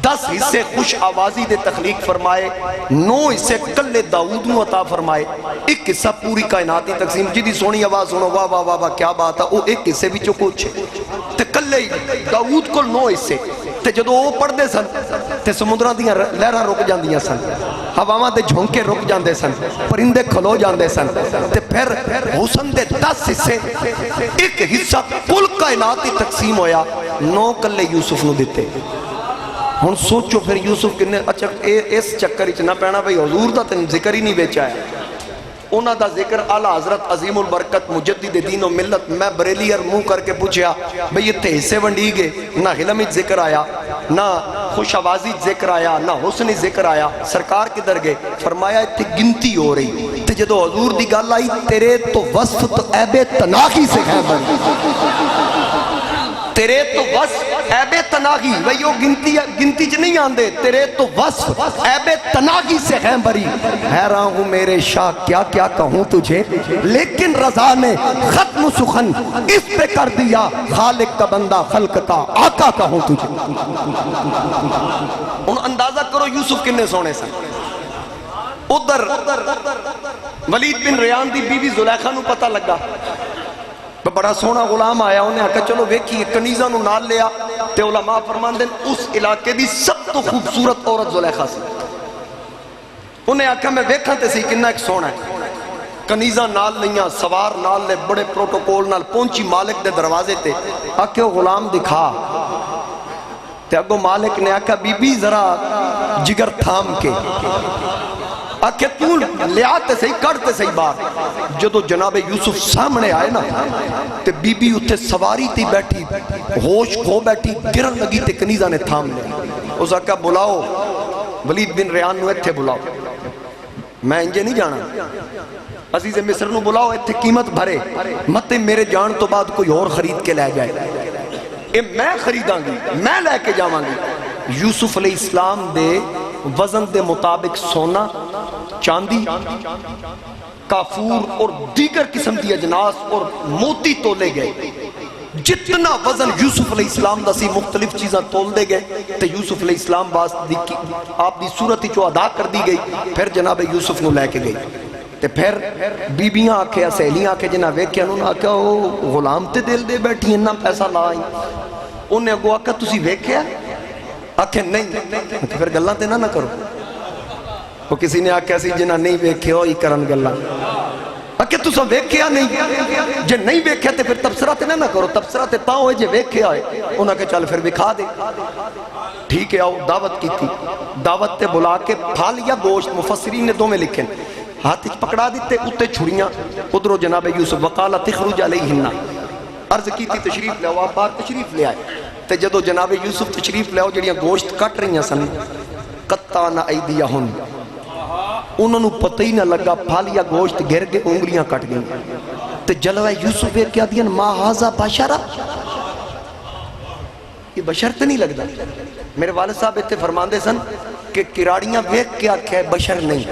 10 حصے خوش آوازی دے تخلیق فرمائے 9 حصے کلے داؤد نو عطا فرمائے ایک حصہ پوری کائناتی تقسیم جدی سونی آواز سنو واہ واہ واہ کیا بات ہے وہ ایک حصے بھی چکوچ تے کلے داؤد کو 9 حصے تے جدو وہ پڑھ دے سن تے سمندران دیاں لہرہ رک جاندیاں سن ہواواں دے جھونکے رک جاندے سن پرندے کھلو جاندے سن تے پھر حسن دے 10 حصے ایک حصہ کل کائناتی تقسیم ہویا 9 کلے یوسف نو دیتے ہن سوچو پھر یوسف کنے اچھا اس چکر اچ نہ پینا بھئی حضور دا تن ذکر ہی نہیں بیچا ہے انہاں دا ذکر اعلیٰ حضرت عظیم البرکت مجدد دین و ملت میں بریلی اور منہ کر کے پوچھیا بھئی یہ تے حصے ونڈی گے نہ علم ذکر آیا نہ خوش آوازی ذکر آیا نہ حسن ذکر آیا سرکار کدھر گئے فرمایا اتنی گنتی ہو رہی تے جدو حضور دی گل آئی تیرے تو وصف تو عیب تناغی سے خیبر تیرے تو وصف عیب تناغی وہی وہ گنتی چ نہیں آندے تیرے تو وصف عیب تناغی سے خیبری حیران ہوں میرے شاہ کیا کیا کہوں تجھے لیکن رضا نے ختم سخن اس پہ کر دیا خالق کا بندہ خلق کا آقا کہوں تجھے ان اندازہ کرو یوسف کنے سونے سن ادھر ولید بن ریان دی بیوی زلیخا نو پتہ لگا بڑا سونا غلام آیا انہیں آکا چلو ویکھی کنیزہ نو نال لیا تے علماء فرمان دیں اس علاقے دی سب تو خوبصورت عورت زلیخا سی انہیں آکا میں ویکھاں تے سی کنہ ایک سونا ہے کنیزہ نال لیاں سوار نال لے بڑے پروٹوکول نال پہنچی مالک دے دروازے تے آکے وہ غلام دکھا تے اگو مالک نے آکا بی بی ذرا جگر تھام کے آکے تو لیاتے سے کرتے سے بار جدو جناب یوسف سامنے آئے نا تے بی بی اتھے سواری تھی بیٹھی ہوش کھو بیٹھی گرن لگی تے کنیزہ نے تھام لے اس آکا بلاؤ ولید بن ریان نو ایتھے بلاؤ، میں انجے نہیں جانا، عزیز مصر نو بلاؤ ایتھے قیمت بھرے، مت میرے جان تو بعد کوئی اور خرید کے لے جائے، اے میں خریداں گی، میں لے کے جاواں گی۔ یوسف علیہ السلام دے وزن دے مطابق سونا، چاندی، کافور اور دیگر قسم دی اجناس اور موتی تولے گئے، جتنا وزن یوسف علیہ السلام دا سی مختلف چیزاں تول دے گئے، تے یوسف علیہ السلام باس آپ دی صورت ہی جو ادا کر دی گئی، پھر جناب یوسف نو لے کے گئی، تے پھر بیبیاں آکھے سہیلیاں آکھے جنہاں ویکھیا انہوں نے آکھا او غلام تے دل دے بیٹھی انہاں پیسہ لائی، انہیں اگو آکھا تسی ویکھیا؟ آکھے نہیں، پھر گلاں تے نہ کرو، وہ کسی نے آکھا سی جنہاں نہیں ویکھے ہوئی کرن گلاں، کہ تُسا ویکھیا نہیں، جے نہیں ویکھیا تے پھر تبصرہ تے نہ کرو، تبصرہ تے تاں ہوئے جے ویکھیا ہے، انہاں کہ چل پھر بکھا دے، ٹھیک ہے آؤ دعوت کی تھی، دعوت تے بلا کے پھال یا گوشت، مفسرین نے دو میں لکھیں، ہاتھ پکڑا دیتے اتے چھڑیاں، ادھرو جناب یوسف وقالا تخرج علیہن، عرض کی تھی تشریف لے آؤ، آپ بار تشریف لے آئے، تے جدو جناب یوسف تشریف لے آؤ جڑیاں گوشت کٹ رہی ہیں سن، قطعنا ایدیہن، انہوں نے پتہ ہی نہ لگا پھال یا گوشت گر کے انگلیاں کٹ گئیں، تے جلوہ یوسف ایک کیا دیا ما ہازا بشرہ، یہ بشر تے نہیں لگتا، میرے والد صاحب اتنے فرماندے سن کہ کراڑیاں ویک کیا کہ بشر نہیں،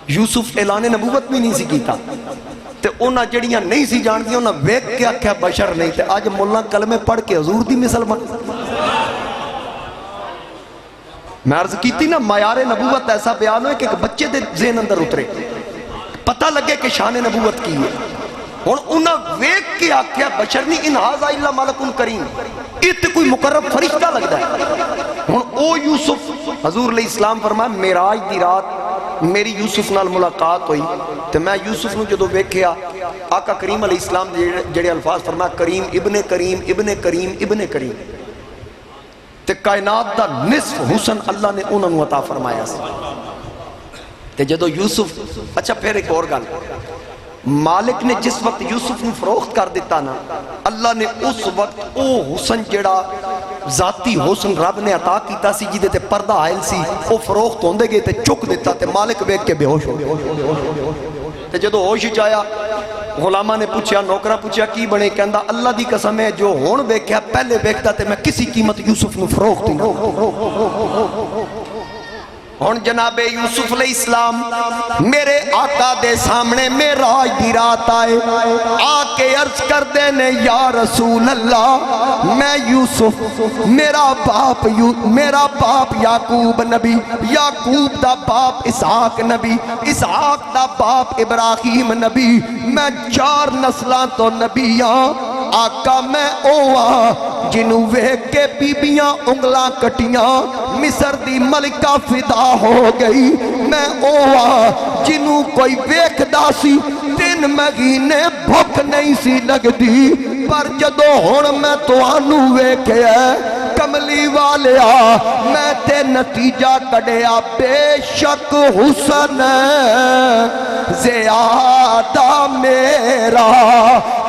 یوسف اعلان نبوت بھی نہیں سی کیتا، تے انہاں جڑیاں نہیں سی جان دیا انہاں ویک کیا کہ بشر نہیں، تے آج مولا کلمے پڑھ کے حضور دی مثل بن، میں عرض کی تھی نا معیار نبوت ایسا بیان ہوئے کہ ایک بچے دے ذہن اندر اترے، پتہ لگے کہ شان نبوت کی ہے، اور انہاں ویک کے آکھیا بشر نہیں ان ھذا الا ملک کریم، ات کوئی مقرب فرشتہ لگتا ہے، اور او یوسف حضور علیہ السلام فرمایا معراج دی رات میری یوسف نال ملاقات ہوئی، تو میں یوسف نو جدو ویکھیا آقا کریم علیہ السلام جڑے الفاظ فرمایا کریم ابن کریم ابن کریم ابن کریم، تے کائنات دا نصف حسن اللہ نے انہوں نے عطا فرمایا سی، تے جدو یوسف، اچھا پھر ایک اور گل، مالک نے جس وقت یوسف نے فروخت کر دیتا نا، اللہ نے اس وقت او حسن جڑا ذاتی حسن رب نے عطا کیتا سی جدے تے پردہ آئل سی، او فروخت ہوندے گئے تے چک دیتا تے مالک بیک کے بے ہوش ہو گئے، تے جدو ہوش جایا غلامہ نے پوچھا، نوکرہ پوچھا کی بنے، کہندا اللہ دی قسم ہے جو ہون بیکھیا پہلے بیکھتا تے میں کسی قیمت یوسف نو فروخت ہی نہ، ہون جناب یوسف علیہ السلام میرے آقا دے سامنے معراج دی رات آئے، آکے عرض کر دینے یا رسول اللہ میں یوسف، میرا باپ یعقوب نبی، یعقوب دا باپ اسحاق نبی، اسحاق دا باپ ابراہیم نبی، میں 4 نسلاں تو نبی ہاں، آقا میں اوہاں جنہوں ویک کے بیبیاں انگلاں کٹیاں مصر دی ملکہ فدا ہو گئی، میں اوہاں جنہوں کوئی ویک دا سی 3 مہینے بھوک نہیں سی لگ دی، پر جدو ہون میں تو آنو ویکھے کملی والیا میں تے نتیجہ کڑیا بے شک حسن زیادہ میرا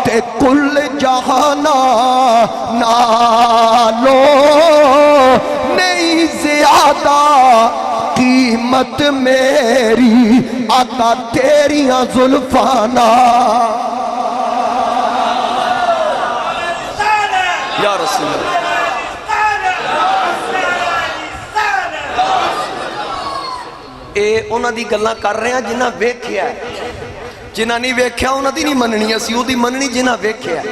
تے کل جہانا نالو نہیں زیادہ قیمت میری آقا تیریاں زلفانا، یا رسول اللہ اے انہاں دی گلاں کر رہے ہیں جنہاں ویکھیا ہے، جنہاں نہیں ویکھیا انہاں دی نہیں مننی، اسی او دی مننی جنہاں ویکھیا ہے،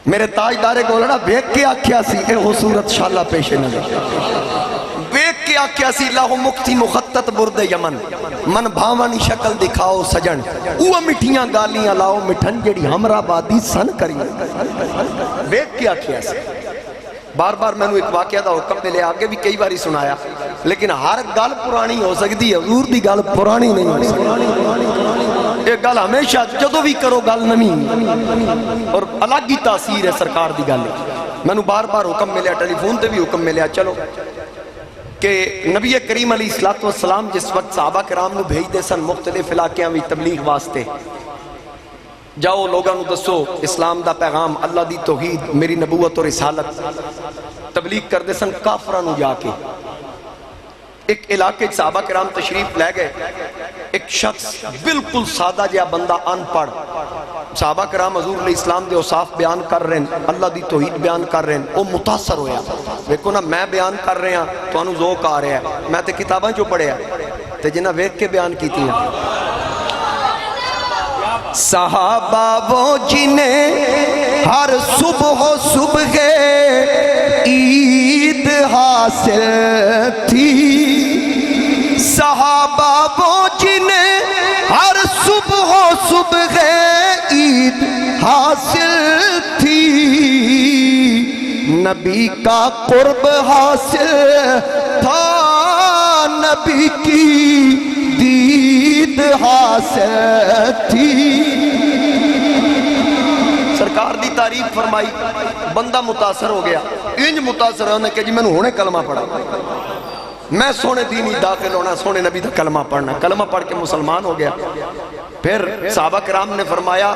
میرے تاجدار گولڑا ویکھ کے آکھیا سی اے حصورت شالہ پیش نظر، ویکھ کے آکھیا سی لاہو مکتی مخطط برد یمن، من بھاوانی شکل دکھاؤ سجن، اوہ مٹھیاں گالیاں لاؤ مٹھن جڑی ہمرا بادی سن کری، ویکھ کے آکھیا سی، بار بار میں نے ایک واقعہ دا حکم میں لے آگے بھی کئی باری سنایا، لیکن ہر گل پرانی ہو سکتی ہے، حضور دی گل پرانی نہیں ہو سکتی، ایک گل ہمیشہ جدو بھی کرو گل نمی، اور الگ ہی تاثیر ہے سرکار دی گل، میں نے بار بار حکم ملیا، ٹیلی فون تے بھی حکم ملیا، چلو کہ نبی کریم علیہ السلام جس وقت صحابہ کرام نے بھیج دے سن مختلف علاقیاں بھی تبلیغ واسطے، جاؤ لوگوں نو دسو اسلام دا پیغام، اللہ دی توحید، میری نبوت اور رسالت تبلیغ کر دے سن کافرانو جا کے۔ ایک علاقے صحابہ کرام تشریف لے گئے، ایک شخص بالکل سادہ جہا بندہ ان پڑھ، صحابہ کرام حضور علیہ السلام دے اوصاف بیان کر رہے ہیں، اللہ دی توحید بیان کر رہے ہیں، وہ متاثر ہویا۔ دیکھو نا میں بیان کر رہے ہیں تو انہوں ذوق آ رہا ہے، میں تے کتاباں جو پڑھے ہیں تے جنہ ویکھ کے بیان کیتی ہیں۔ صحابہ وہ جنہیں ہر صبح صبح عید حاصل تھی، صحابہ وہ جنہیں ہر صبح صبح عید حاصل تھی، نبی کا قرب حاصل تھا، نبی کی دید حاصل تھی۔ سرکار دی تعریف فرمائی، بندہ متاثر ہو گیا، انج متاثر ہونے کہ جی میں نے ہونے کلمہ پڑھا، میں سونے دینی داخل ہونا، سونے نبی دا کلمہ پڑھنا، کلمہ پڑھ کے مسلمان ہو گیا۔ پھر صحابہ کرام نے فرمایا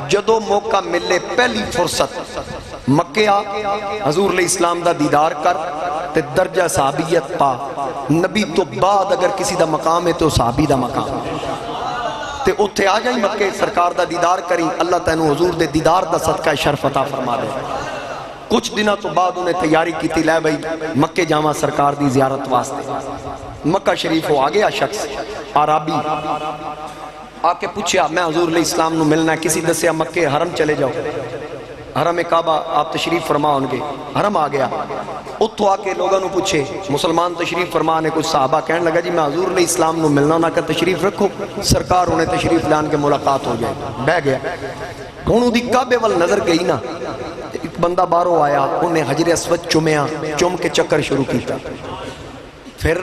جدو موقع ملے پہلی فرصت مکہ آ، حضور علیہ السلام دا دیدار کر تے درجہ صحابیت پا، نبی تو بعد اگر کسی دا مقام ہے تو صحابی دا مقام تے اتھے آ جائیں مکہ، سرکار دا دیدار کریں، اللہ تینوں حضور دے دیدار دا صدقہ شرف عطا فرما دے۔ کچھ دنوں تو بعد انہیں تیاری کی تھی، لے بھئی مکہ جاواں سرکار دی زیارت واسطے۔ مکہ شریف ہو آگیا شخص عربی آ کے پوچھیا میں حضور علیہ السلام نو ملنا ہے، کسی دسیا مکہ حرم چلے جاؤ، حرم کعبہ آپ تشریف فرما ہونگے، حرم آ گیا۔ اتھو آ کے لوگوں نے پوچھے مسلمان تشریف فرمانے، کچھ صحابہ کہنے لگا جی میں حضور علیہ السلام نو ملنا ہونا کہ تشریف رکھو، سرکار انہیں تشریف لان کے ملاقات ہو جائے۔ بہ گیا ہوں دی کعبے وال نظر گئی نا، ایک بندہ باہروں آیا، انہیں حجر اسود چومیا، چوم کے چکر شروع کیتا، پھر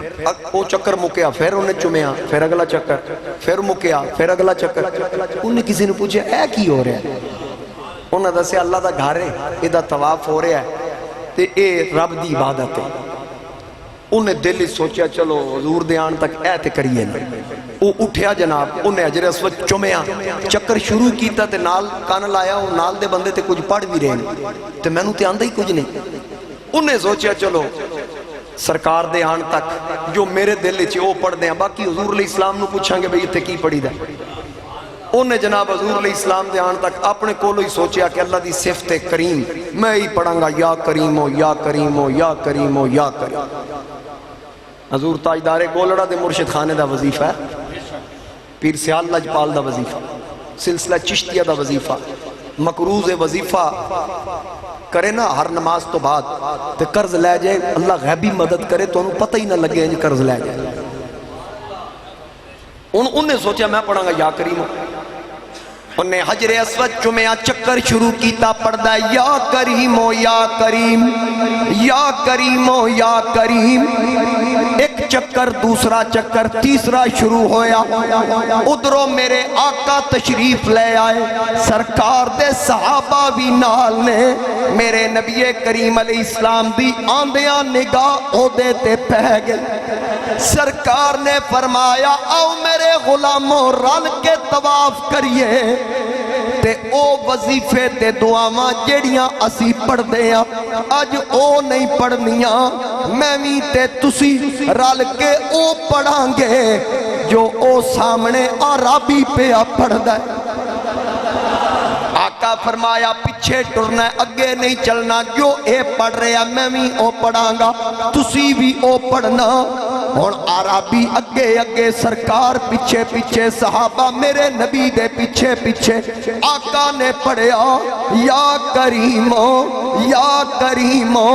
وہ چکر مکیا، پھر انہیں چومیا، پھر اگلا چکر، پھر مکیا، پھر اگلا چکر۔ انہیں کسی نے پوچھا اے کی ہو رہا ہے؟ انہوں نے دسیا اللہ دا گھر ہے، ادھا طواف ہو رہا ہے تے اے رب دی عبادت ہے۔ انہیں دل ہی سوچیا چلو حضور دے آن تک اے تے کریے نا۔ وہ اٹھیا جناب، انہیں حجر اسود چومیا، چکر شروع کیتا تے نال کان لایا، وہ نال دے بندے تے کچھ پڑھ بھی رہے ہیں تے میں نو تے آندہ ہی کچھ نہیں۔ انہیں سوچیا چلو سرکار دے آن تک جو میرے دل چے وہ پڑھ دیں، باقی حضور علیہ السلام نو پوچھاں گے بھئی تے کی پڑھی دا۔ انہیں جناب حضور علیہ السلام دے آن تک اپنے کولو ہی سوچیا کہ اللہ دی صفت کریم میں ہی پڑھاں گا، یا کریم ہو یا کریم ہو یا کریم ہو یا کریم۔ حضور تاجدار گولڑا دے مرشد خانے دا وظیفہ ہے، پیر سیال لجپال دا وظیفہ، سلسلہ چشتیہ دا وظیفہ، مقروض وظیفہ کرے نا ہر نماز تو بعد تے قرض لے جائے، اللہ غیبی مدد کرے تو انہوں پتہ ہی نہ لگے ہیں قرض لے جائے۔ انہوں نے سوچا میں پڑھاں گا یا کریم ہو۔ انہیں حجر اسود چومیا، چکر شروع کیتا، پڑھدا ہے یا کریم ہو یا کریم، یا کریم ہو یا کریم۔ ایک چکر، دوسرا چکر، تیسرا شروع ہویا، ادھروں میرے آقا تشریف لے آئے، سرکار دے صحابہ بھی نال نے، میرے نبی کریم علیہ السلام دی آندیاں نگاہ عہدے تے پہ گئے۔ سرکار نے فرمایا آؤ میرے غلاموں رل کے طواف کریے تے او وظیفے تے دعاواں جڑیاں اسی پڑھ دیاں اج او نہیں پڑھنیاں، میں بھی تے تسی رل کے او پڑھاں گے جو او سامنے عربی پہ پڑھ دے۔ آقا فرمایا پیچھے ٹرنا ہے، اگے نہیں چلنا، جو اے پڑھ رہے ہیں میں بھی او پڑھاں گا، تسی بھی او پڑھنا۔ اور عربی اگے اگے، سرکار پیچھے پیچھے، صحابہ میرے نبی دے پیچھے پیچھے۔ آقا نے پڑھیا یا کریمو یا کریمو،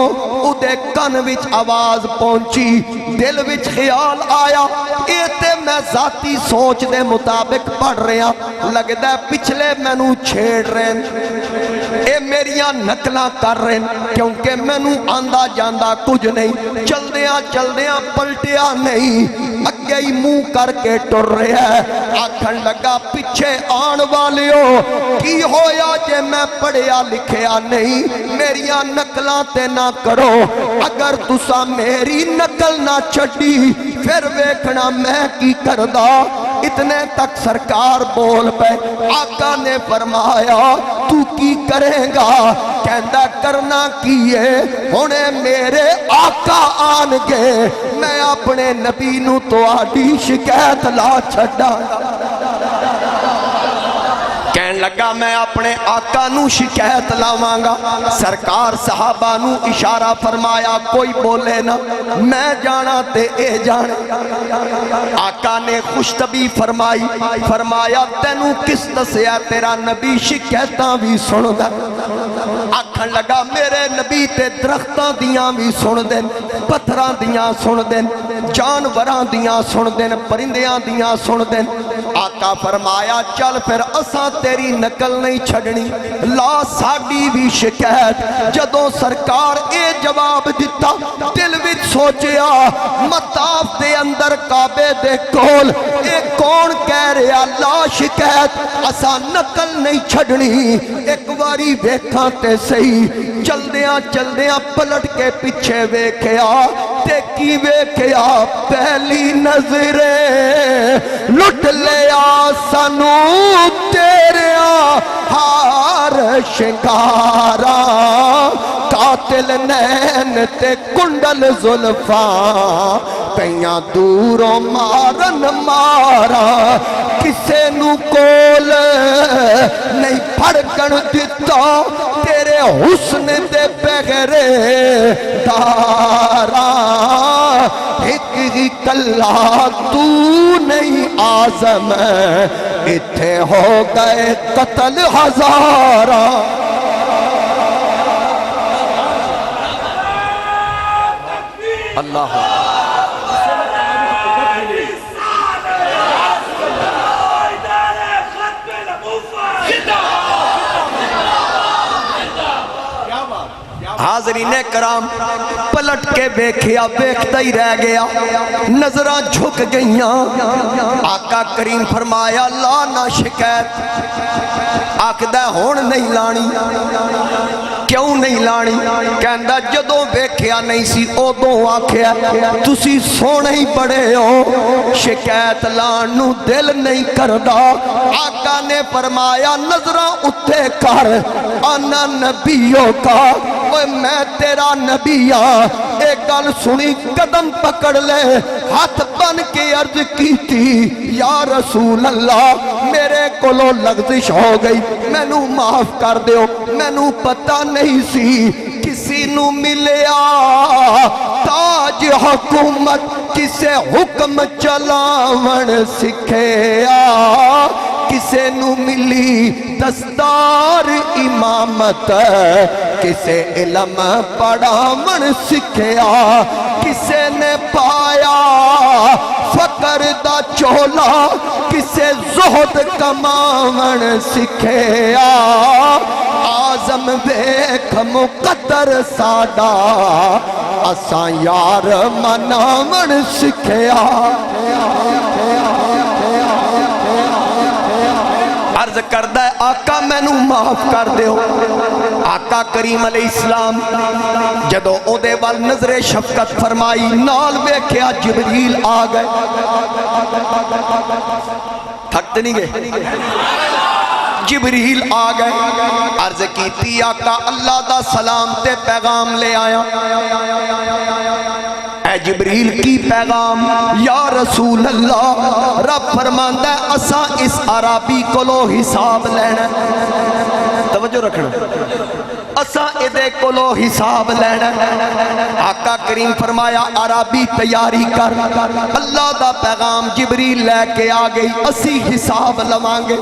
اودے کن وچ آواز پہنچی، دل وچ خیال آیا اے تے میں ذاتی سوچ دے مطابق پڑھ رہے ہیں، لگدا ہے پچھلے مینوں چھیڑ رہے ہیں، اے میریاں نقلاں کر رہے ہیں، کیونکہ مینوں آندا جاندا کچھ نہیں، چلدیاں چلدیاں پلٹیا نہیں، اگے ہی منہ کر کے ٹر رہے ہیں۔ آکھن لگا پیچھے آن والیو کی ہویا جے میں پڑھیا لکھیا نہیں، میریاں نقلاں تے نہ کرو، اگر تسا میری نقل نہ چھڑی پھر ویکھنا میں کی کردا۔ اتنے تک سرکار بول پے آقا نے فرمایا تو کی کرے گا کہندا کرنا کیے ہونے میرے آقا آن گے میں اپنے نبی نو تو آڈی شکایت لا چھڑا کہن لگا میں اپنے آقا نو شکایت لاواں گا سرکار صحابہ نو اشارہ فرمایا کوئی بولے نا میں جانا تے اے جانے آقا نے خوشتبی فرمائی فرمایا تینو کس دسیا تیرا نبی شکایتاں بھی سن دا آکھن لگا میرے نبی تے درختاں دیاں بھی سن دین پتھراں دیاں سن دین جانوراں دیاں سن دین پرندیاں دیاں سن دین آقا فرمایا چل پھر اساں تیری نقل نہیں چھڑنی لا ساڑی بھی شکایت جدوں سرکار اے جواب دیتا دل وچ سوچیا مطاف دے اندر کعبے دے کول اے کون کہہ رہا لا شکایت اساں نقل نہیں چھڑنی ایک واری ویکھاں تے صحیح چلدیاں پلٹ کے پیچھے ویکھیا تے کی ویکھیا پہلی نظرے لٹ لیا سانو تیرے ہار شنگارا قاتل نین تے کنڈل زلفاں کئیاں دوروں مارن مارا کسے نو کول نہیں پھڑکن دیتا تیرے حسن دے بغیرے دارا ایک ہی کلا تو نہیں آزم اتھے ہو گئے قتل ہزارہ اللہ حاضرین کرام پلٹ کے بیکھیا بیکھتا ہی رہ گیا نظرہ جھک گئیاں آقا کریم فرمایا لا نہ شکایت آقدہ ہون نہیں لانی کیوں نہیں لانی کہندہ جدوں بیکھیا نہیں سی او دو آکھیا تسی سونے ہی بڑے ہو شکایت لانو دل نہیں کردہ آقا نے فرمایا نظرہ اتے کر انا نبیوں کا میں تیرا نبی ایک گل سنی قدم پکڑ لے ہاتھ بن کے عرض کی تھی یا رسول اللہ میرے کولو لغزش ہو گئی میں نو معاف کر دیو میں نو پتہ نہیں سی کسی نو ملیا تاج حکومت کسے حکم چلاون سکھیا کسے نو ملی دستار امامت کسے علم پڑھاون سکھیا کسے نے پایا فقر دا چولا کسے زہد کماون سکھیا آزم بیک مقدر ساڈا اساں یار مناون سکھیا عرض کردہ ہے آقا میں نو معاف کر دیو آقا کریم علیہ السلام جدو او دے وال نظر شفقت فرمائی نال ویکھیا جبریل آ گئے تھکتے نہیں گئے جبریل آ گئے عرض کیتی آقا اللہ دا سلام تے پیغام لے آیا اے جبریل کی پیغام یا رسول اللہ رب فرماندہ ہے اساں اس عرابی کولو حساب لینا توجہ رکھنا اساں ادھے کولو حساب لینا آقا کریم فرمایا عرابی تیاری کر اللہ دا پیغام جبریل لے کے آگئی اسی حساب لوانگے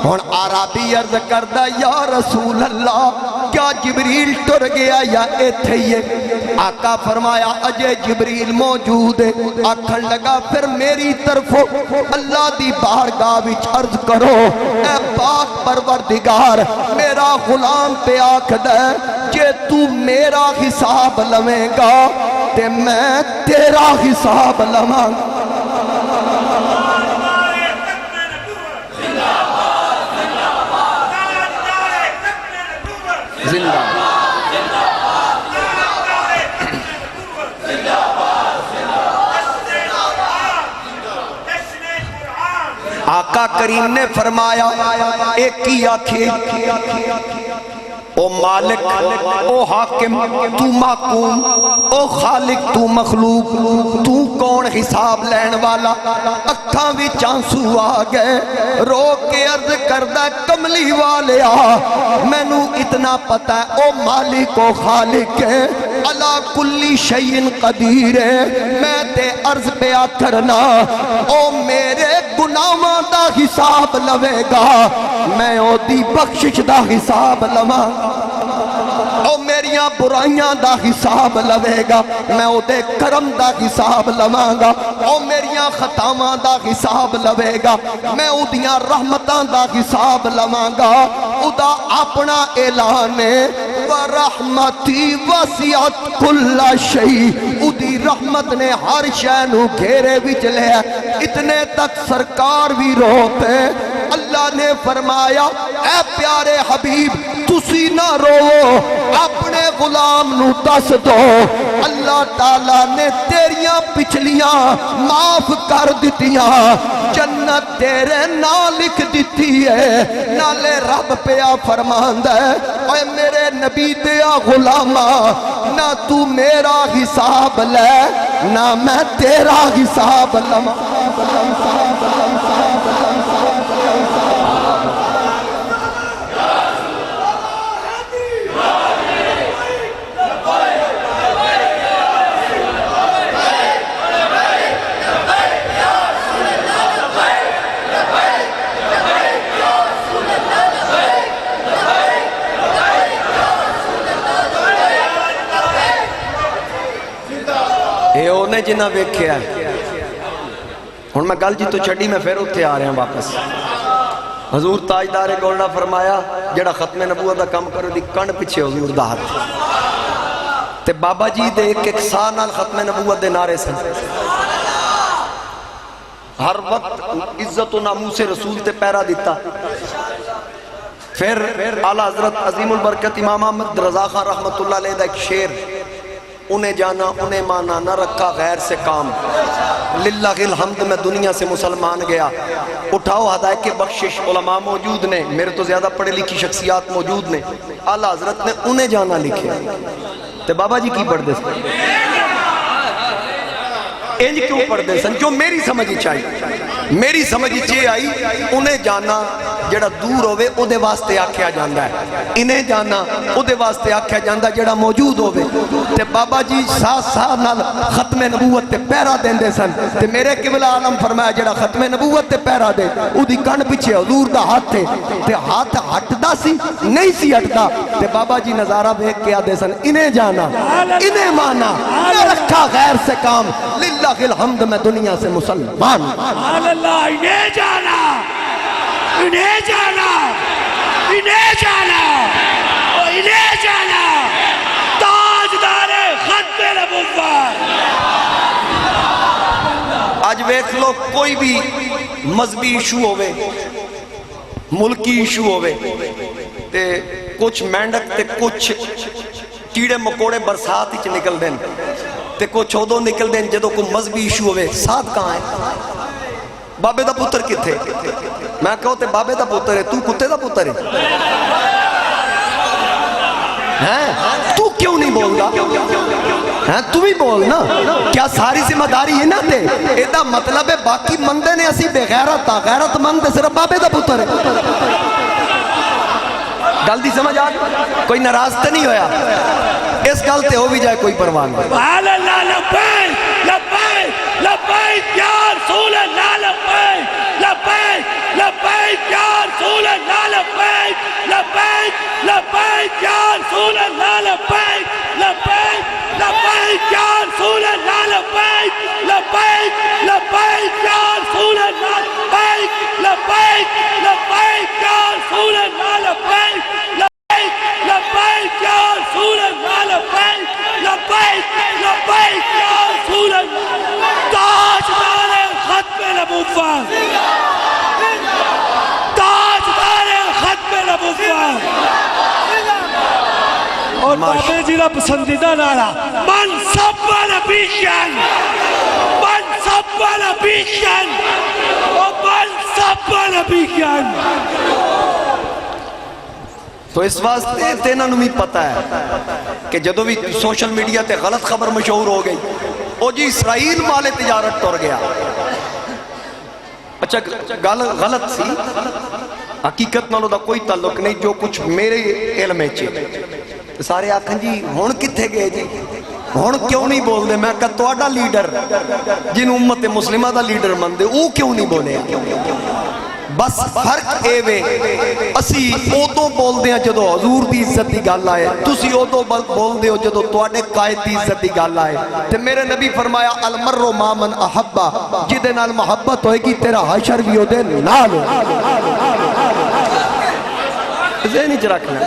ہون عرابی عرض کردہ یا رسول اللہ کیا جبریل ٹر گیا یا ایتھے یہ آقا فرمایا اجے جبریل موجود ہے آکھن لگا پھر میری طرف اللہ دی بارگاہ وچ عرض کرو اے پاک پروردگار میرا غلام پہ آکھ دے جے تو میرا حساب لویں گا تے میں تیرا حساب لواں زندہ آقا کریم نے فرمایا ایک ہی آنکھیں او مالک او حاکم تو محکوم او خالق تو مخلوق تو کون حساب لین والا اکھاں وچ آنسو آ گئے رو کے عرض کردہ کملی والیا مینوں اتنا پتہ ہے او مالک او خالق ہے علا کلی شیء قدیر ہے میں تے عرض پہ کرنا او میرے گناہاں دا حساب لوے گا میں او دی بخشش دا حساب لواں او میریاں برائیاں دا حساب لوے گا میں او دے کرم دا حساب لواں گا او میریاں خطاواں دا حساب لوے گا میں او دیاں رحمتاں دا حساب لواں گا او دا اپنا اعلان ہے وَرَحْمَتِي وَسِعَتْ كُلَّ شَيْءٍ او دی رحمت نے ہر شے نو گھیرے وچ لیا اتنے تک سرکار بھی روتے اللہ نے فرمایا اے پیارے حبیب تسی نہ رو اپنے غلام نو دس دو اللہ تعالیٰ نے تیریاں پچھلیاں معاف کر دتیاں جنت تیرے نا لکھ دیتی ہے نالے رب پیا فرماند ہے اے میرے نبی دیا غلاما نہ تو میرا حساب لے نہ میں تیرا حساب لما یہ انہیں جنہ ویکھیا ہے ہن میں گل جی تو چھڑی میں پھر اتھے آ رہے ہیں واپس حضور تاجدار گولڈا فرمایا جڑا ختم نبوت دا کم کرو دی کنڈ پیچھے حضور دا ہاتھ تے بابا جی دے ایک سال نال ختم نبوت دے نعرے سن ہر وقت عزت و ناموس رسول تے پیرا دیتا پھر اعلیٰ حضرت عظیم البرکت امام احمد رضا خان رحمت اللہ علیہ دا ایک شعر انہیں جانا انہیں مانا نہ رکھا غیر سے کام للہ الحمد میں دنیا سے مسلمان گیا اٹھاؤ ہدایت کے بخشش علماء موجود نے میرے تو زیادہ پڑھے لکھی شخصیات موجود نے اعلیٰ حضرت نے انہیں جانا لکھے تے بابا جی کی پڑھ دے سن انج کیوں پڑھ دے سن جو میری سمجھی چاہیے میری سمجھی چاہیے آئی انہیں جانا جڑا دور ہوئے او دے واسطے آکھیا جاندہ ہے انہیں جانا او دے واسطے آکھیا جاندہ جڑا موجود ہوئے تے بابا جی ساتھ نال ختم نبوت تے پیرا دین دے سن تے میرے قبلہ عالم فرمایا جڑا ختم نبوت تے پیرا دے او دی کن پچھے حضور دا ہاتھ تھے تے ہاتھ ہٹدا سی نہیں سی ہٹدا تے بابا جی نظارہ بھیک کے آدے سن انہیں جانا انہیں مانا نہ رکھا غیر سے کام للہ الحمد میں دنیا سے مسلمان اللہ انہیں جانا انہیں جانا انہیں جانا انہیں جانا تاجدار ختم نبوت آج ویکھ لو کوئی بھی مذہبی ایشو ہوئے ملکی ایشو ہوئے تے کچھ مینڈک تے کچھ کیڑے مکوڑے برسات ہی نکل دیں تے کچھ ادو نکل دیں جدو کوئی مذہبی ایشو ہوئے ساتھ کہاں ہے بابے دا پتر کتھے میں کہو تے بابے دا پتر ہے تو کتے دا پتر ہے تو کیوں نہیں بول گا تو بھی بولنا کیا ساری ذمہ داری ہے نا تے ایدہ مطلب ہے باقی مندے نے اسی بے غیرت غیرت مند صرف بابے دا پتر ہے گل دی سمجھ آ کوئی ناراض تے نہیں ہویا اس گل تے ہو بھی جائے کوئی پرواہ نہیں اللہ لبیک لبیک لبیک یا رسول اللہ لبیک لبیک لبیک یا رسول اللہ لبیک لبیک لبیک یا رسول اللہ لبیک لبیک لبیک یا رسول اللہ لبیک لبیک لبیک یا رسول اللہ لبیک لبیک لبیک یا رسول اللہ لبیک لبیک یا رسول اللہ لبیک لبیک لبیک یا رسول اللہ تاجدار ختم نبوت تاجدار ختم نبوت اور بابے جی کا پسندیدہ نعرہ من سب نبیشن من سب نبیشن من سب حق نبيا. تو اس واسطے تے انہاں نوں بھی پتہ ہے کہ جدوں بھی سوشل میڈیا تے غلط خبر مشہور ہو گئی او جی اسرائیل والے تجارت ٹر گیا. اچھا گل غلط سی, حقیقت نالوں دا کوئی تعلق نہیں. جو کچھ میرے علم ہے سارے آکھن جی ہن کتھے گئے جی, ہن کیوں نہیں بول دے. میں کہا تہاڈا لیڈر جن امت مسلمہ دا لیڈر مندے او کیوں نہیں بولے. بس فرق اے وے اسی ادو بول دے ہیں جدو حضور دی عزت دی گل آئے, تسی ادو بول دے ہو جدو تواڈے قائد دی عزت دی گل آئے. تے میرے نبی فرمایا المر ما من احبا, جدے نال محبت ہوئے گی تیرا حشر بھی ہو دے نال ہو. ذہن وچ رکھنا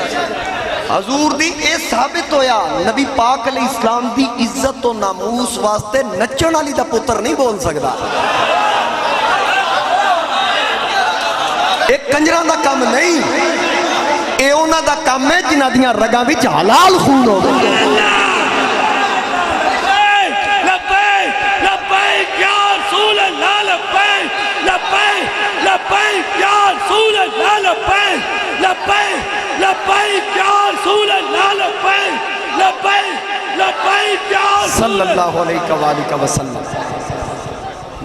حضور دی اے ثابت ہویا نبی پاک علیہ السلام دی عزت و ناموس واسطے نچن والی دا پتر نہیں بول سکدا. ایک کنجران دا کام نہیں, اے اونا دا کام ہے جنہ دیاں رگاں وچ حلال خون ہو گئے. لبیک لبیک یا رسول اللہ, لبیک لبیک لبیک یا رسول اللہ, لبیک لبیک لبیک یا رسول اللہ, لبیک لبیک لبیک یا صلی اللہ علیہ وآلہ وسلم.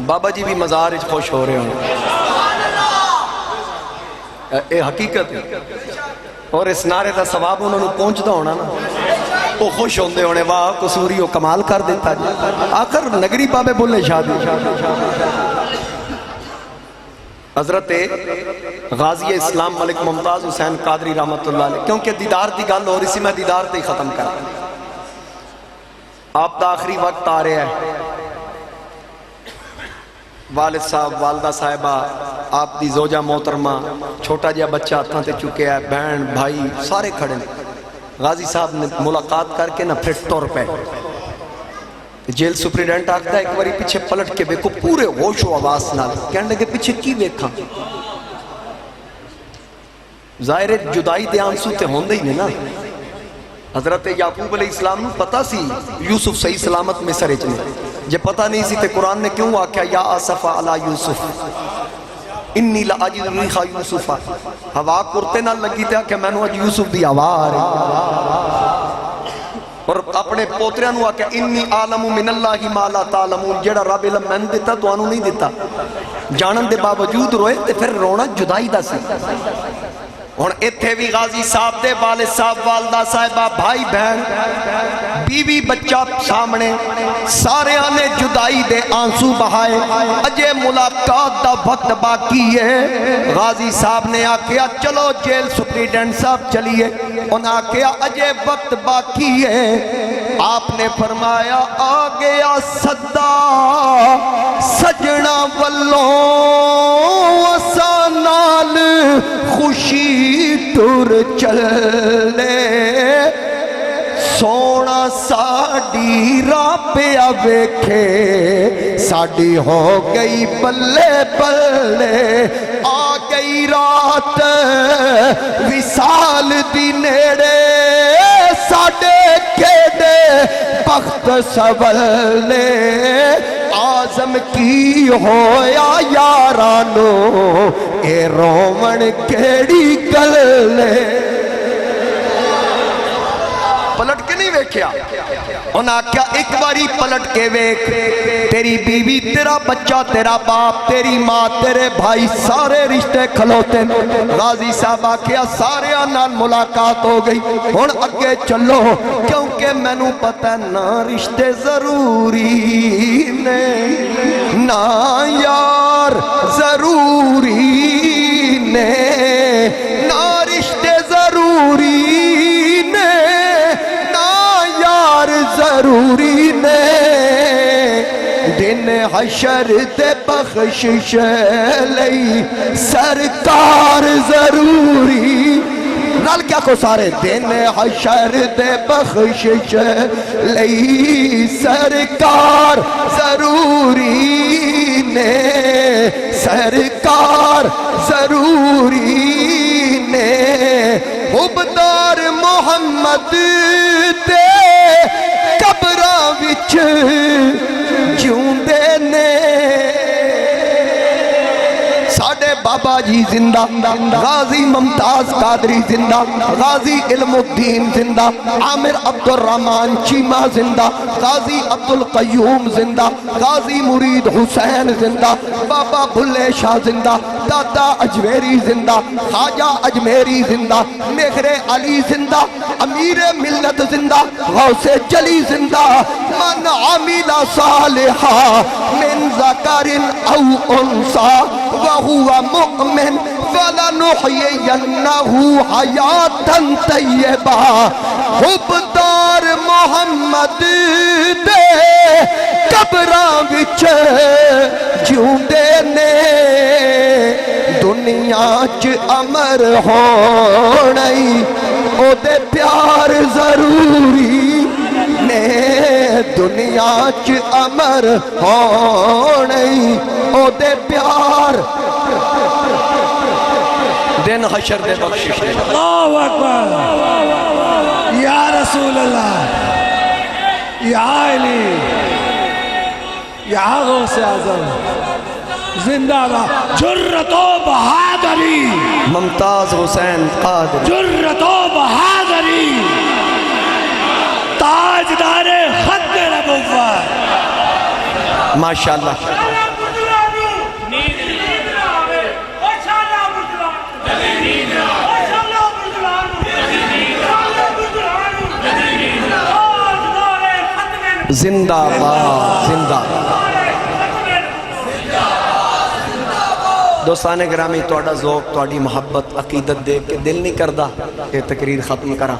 بابا جی بھی مزار وچ خوش ہو رہے ہوں, اے حقیقت ہے. اور اس نعرے دا ثواب انہوں نے پہنچدا ہونا نا, وہ خوش ہوندے ہونے واہ قصوری وہ کمال کر دیتا جی. آخر نگری بابے بولے شادی. حضرت غازی اسلام ملک ممتاز حسین قادری رحمت اللہ علیہ, کیونکہ دیدار دی گل ہو رہی سی, میں دیدار تے ہی ختم کر. آپ دا آخری وقت آ رہا ہے, والد صاحب والدہ صاحبہ آپ دی زوجہ محترمہ چھوٹا جہا بچہ ہاتھاں تے چکے ہے, بہن بھائی سارے کھڑے ہیں. غازی صاحب نے ملاقات کر کے نہ پھر ٹور پہ جیل سپریڈنٹ آکھتا ہے ایک باری پیچھے پلٹ کے بیکو پورے ہوش و آواز نال, کہنے لگے پیچھے کی بیکھاں. ظاہر جدائی دے آنسو تے ہوندے ہی نہیں نا. حضرت یعقوب علیہ السلام نے پتا سی یوسف صحیح سلامت مصر وچ نے, جے پتہ نہیں سی تے قرآن نے کیوں آکھیا یا آسف علی یوسف انی لاجد ریح یوسف. ہوا کرتے نہ لگی تے کہ میں نے اج یوسف دی ہوا آ رہی. اور اپنے پوتریاں نو آکھیا انی عالم من اللہ ما لا تعلمون, جڑا رب علم میں نے دیتا تو انہوں نہیں دیتا. جانن دے باوجود روئے تے پھر رونا جدائی دا سی. اور اتھے بھی غازی صاحب دے والد صاحب والدہ صاحبہ بھائی بہن بیوی بچہ سامنے سارے آنے جدائی دے آنسو بہائے. اجے ملاقات دا وقت باقی ہے. غازی صاحب نے آکھیا چلو جیل سپریڈنٹ صاحب چلیے. انہوں نے آکھیا اجے وقت باقی ہے. آپ نے فرمایا آ گیا صدا سجنا والوں اسانال خوشی تر چلے, سونا ساڑی راہ پہ ویکھے ساڑی ہو گئی بلے بلے. آ گئی رات وصال دی نیڑے ساڑے کھیڑے بخت سولے. آزم کی ہویا یارانو اے رومن کیڑی گلے. پلٹ کے نہیں ویکھیا, انہاں کیا ایک باری پلٹ کے ویکھ, تیری بیوی تیرا بچہ تیرا باپ تیری ماں تیرے بھائی سارے رشتے کھلوتے. غازی صاحب آکھیا سارے نال ملاقات ہو گئی, ہن اگے چلو کیونکہ مینوں پتہ نہ رشتے ضروری نے نہ یار ضروری نے, نہ رشتے ضروری ضروری نے. دن حشر تے بخشش لئی سرکار ضروری. نال کیا کو سارے دن حشر تے بخشش لئی سرکار ضروری نے, سرکار ضروری نے. حبدار محمد تے قبراں وچ جیوندے نے, ساڈے بابا جی زندہ، غازی ممتاز قادری زندہ، غازی علم الدین زندہ، عامر عبد الرحمن چیمہ زندہ، غازی عبد القیوم زندہ، غازی مرید حسین زندہ، بابا بھلے شاہ زندہ، دادا اجمیری زندہ، خواجہ اجمیری زندہ، مہر علی زندہ، امیر ملت زندہ، غوث جلی زندہ، من عمل صالحا من ذکر او انثى وهو مؤمن فلنحيينه حیاتا طیبہ، حبدار محمد دے قبراں وچ جیوندے نے، دنیا چ امر ہونئی او دے پیار ضروری نے، دنیا چ امر ہونئی او دے پیار، دن حشر دے بخشش دے۔ اللہ اکبر، یا رسول اللہ، یا علی، یا غوث اعظم، زندہ باد، جرت و بہادری، ممتاز حسین قادری، جرت و بہادری، تاجدار ختم نبوت، ماشاءاللہ۔ زندہ باد، زندہ دوستان گرامی، توڑا ذوق، توڑی محبت، عقیدت دیکھ کے دل نہیں کردہ کہ تقریر ختم کرا۔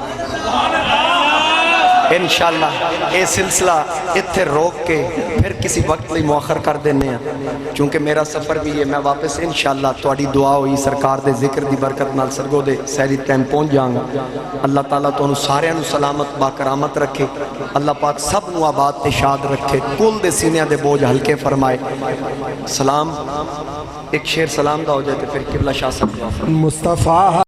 انشاءاللہ اے سلسلہ اتھے روک کے پھر کسی وقت لئی مؤخر کر دینے ہیں، چونکہ میرا سفر بھی ہے، میں واپس انشاءاللہ توڑی دعا ہوئی سرکار دے ذکر دی برکت نال سرگو دے سہری ٹائم پہنچ جاؤں گا۔ اللہ تعالیٰ تو انہوں سارے انہوں سلامت باکرامت رکھے، اللہ پاک سب نو آباد تے شاد رکھے، کل دے سینیاں دے بوجھ ہلکے فرمائے۔ سلام ایک شیر سلام دا ہو جائے تو پھر قبلہ شاہ صاحب مصطفیٰ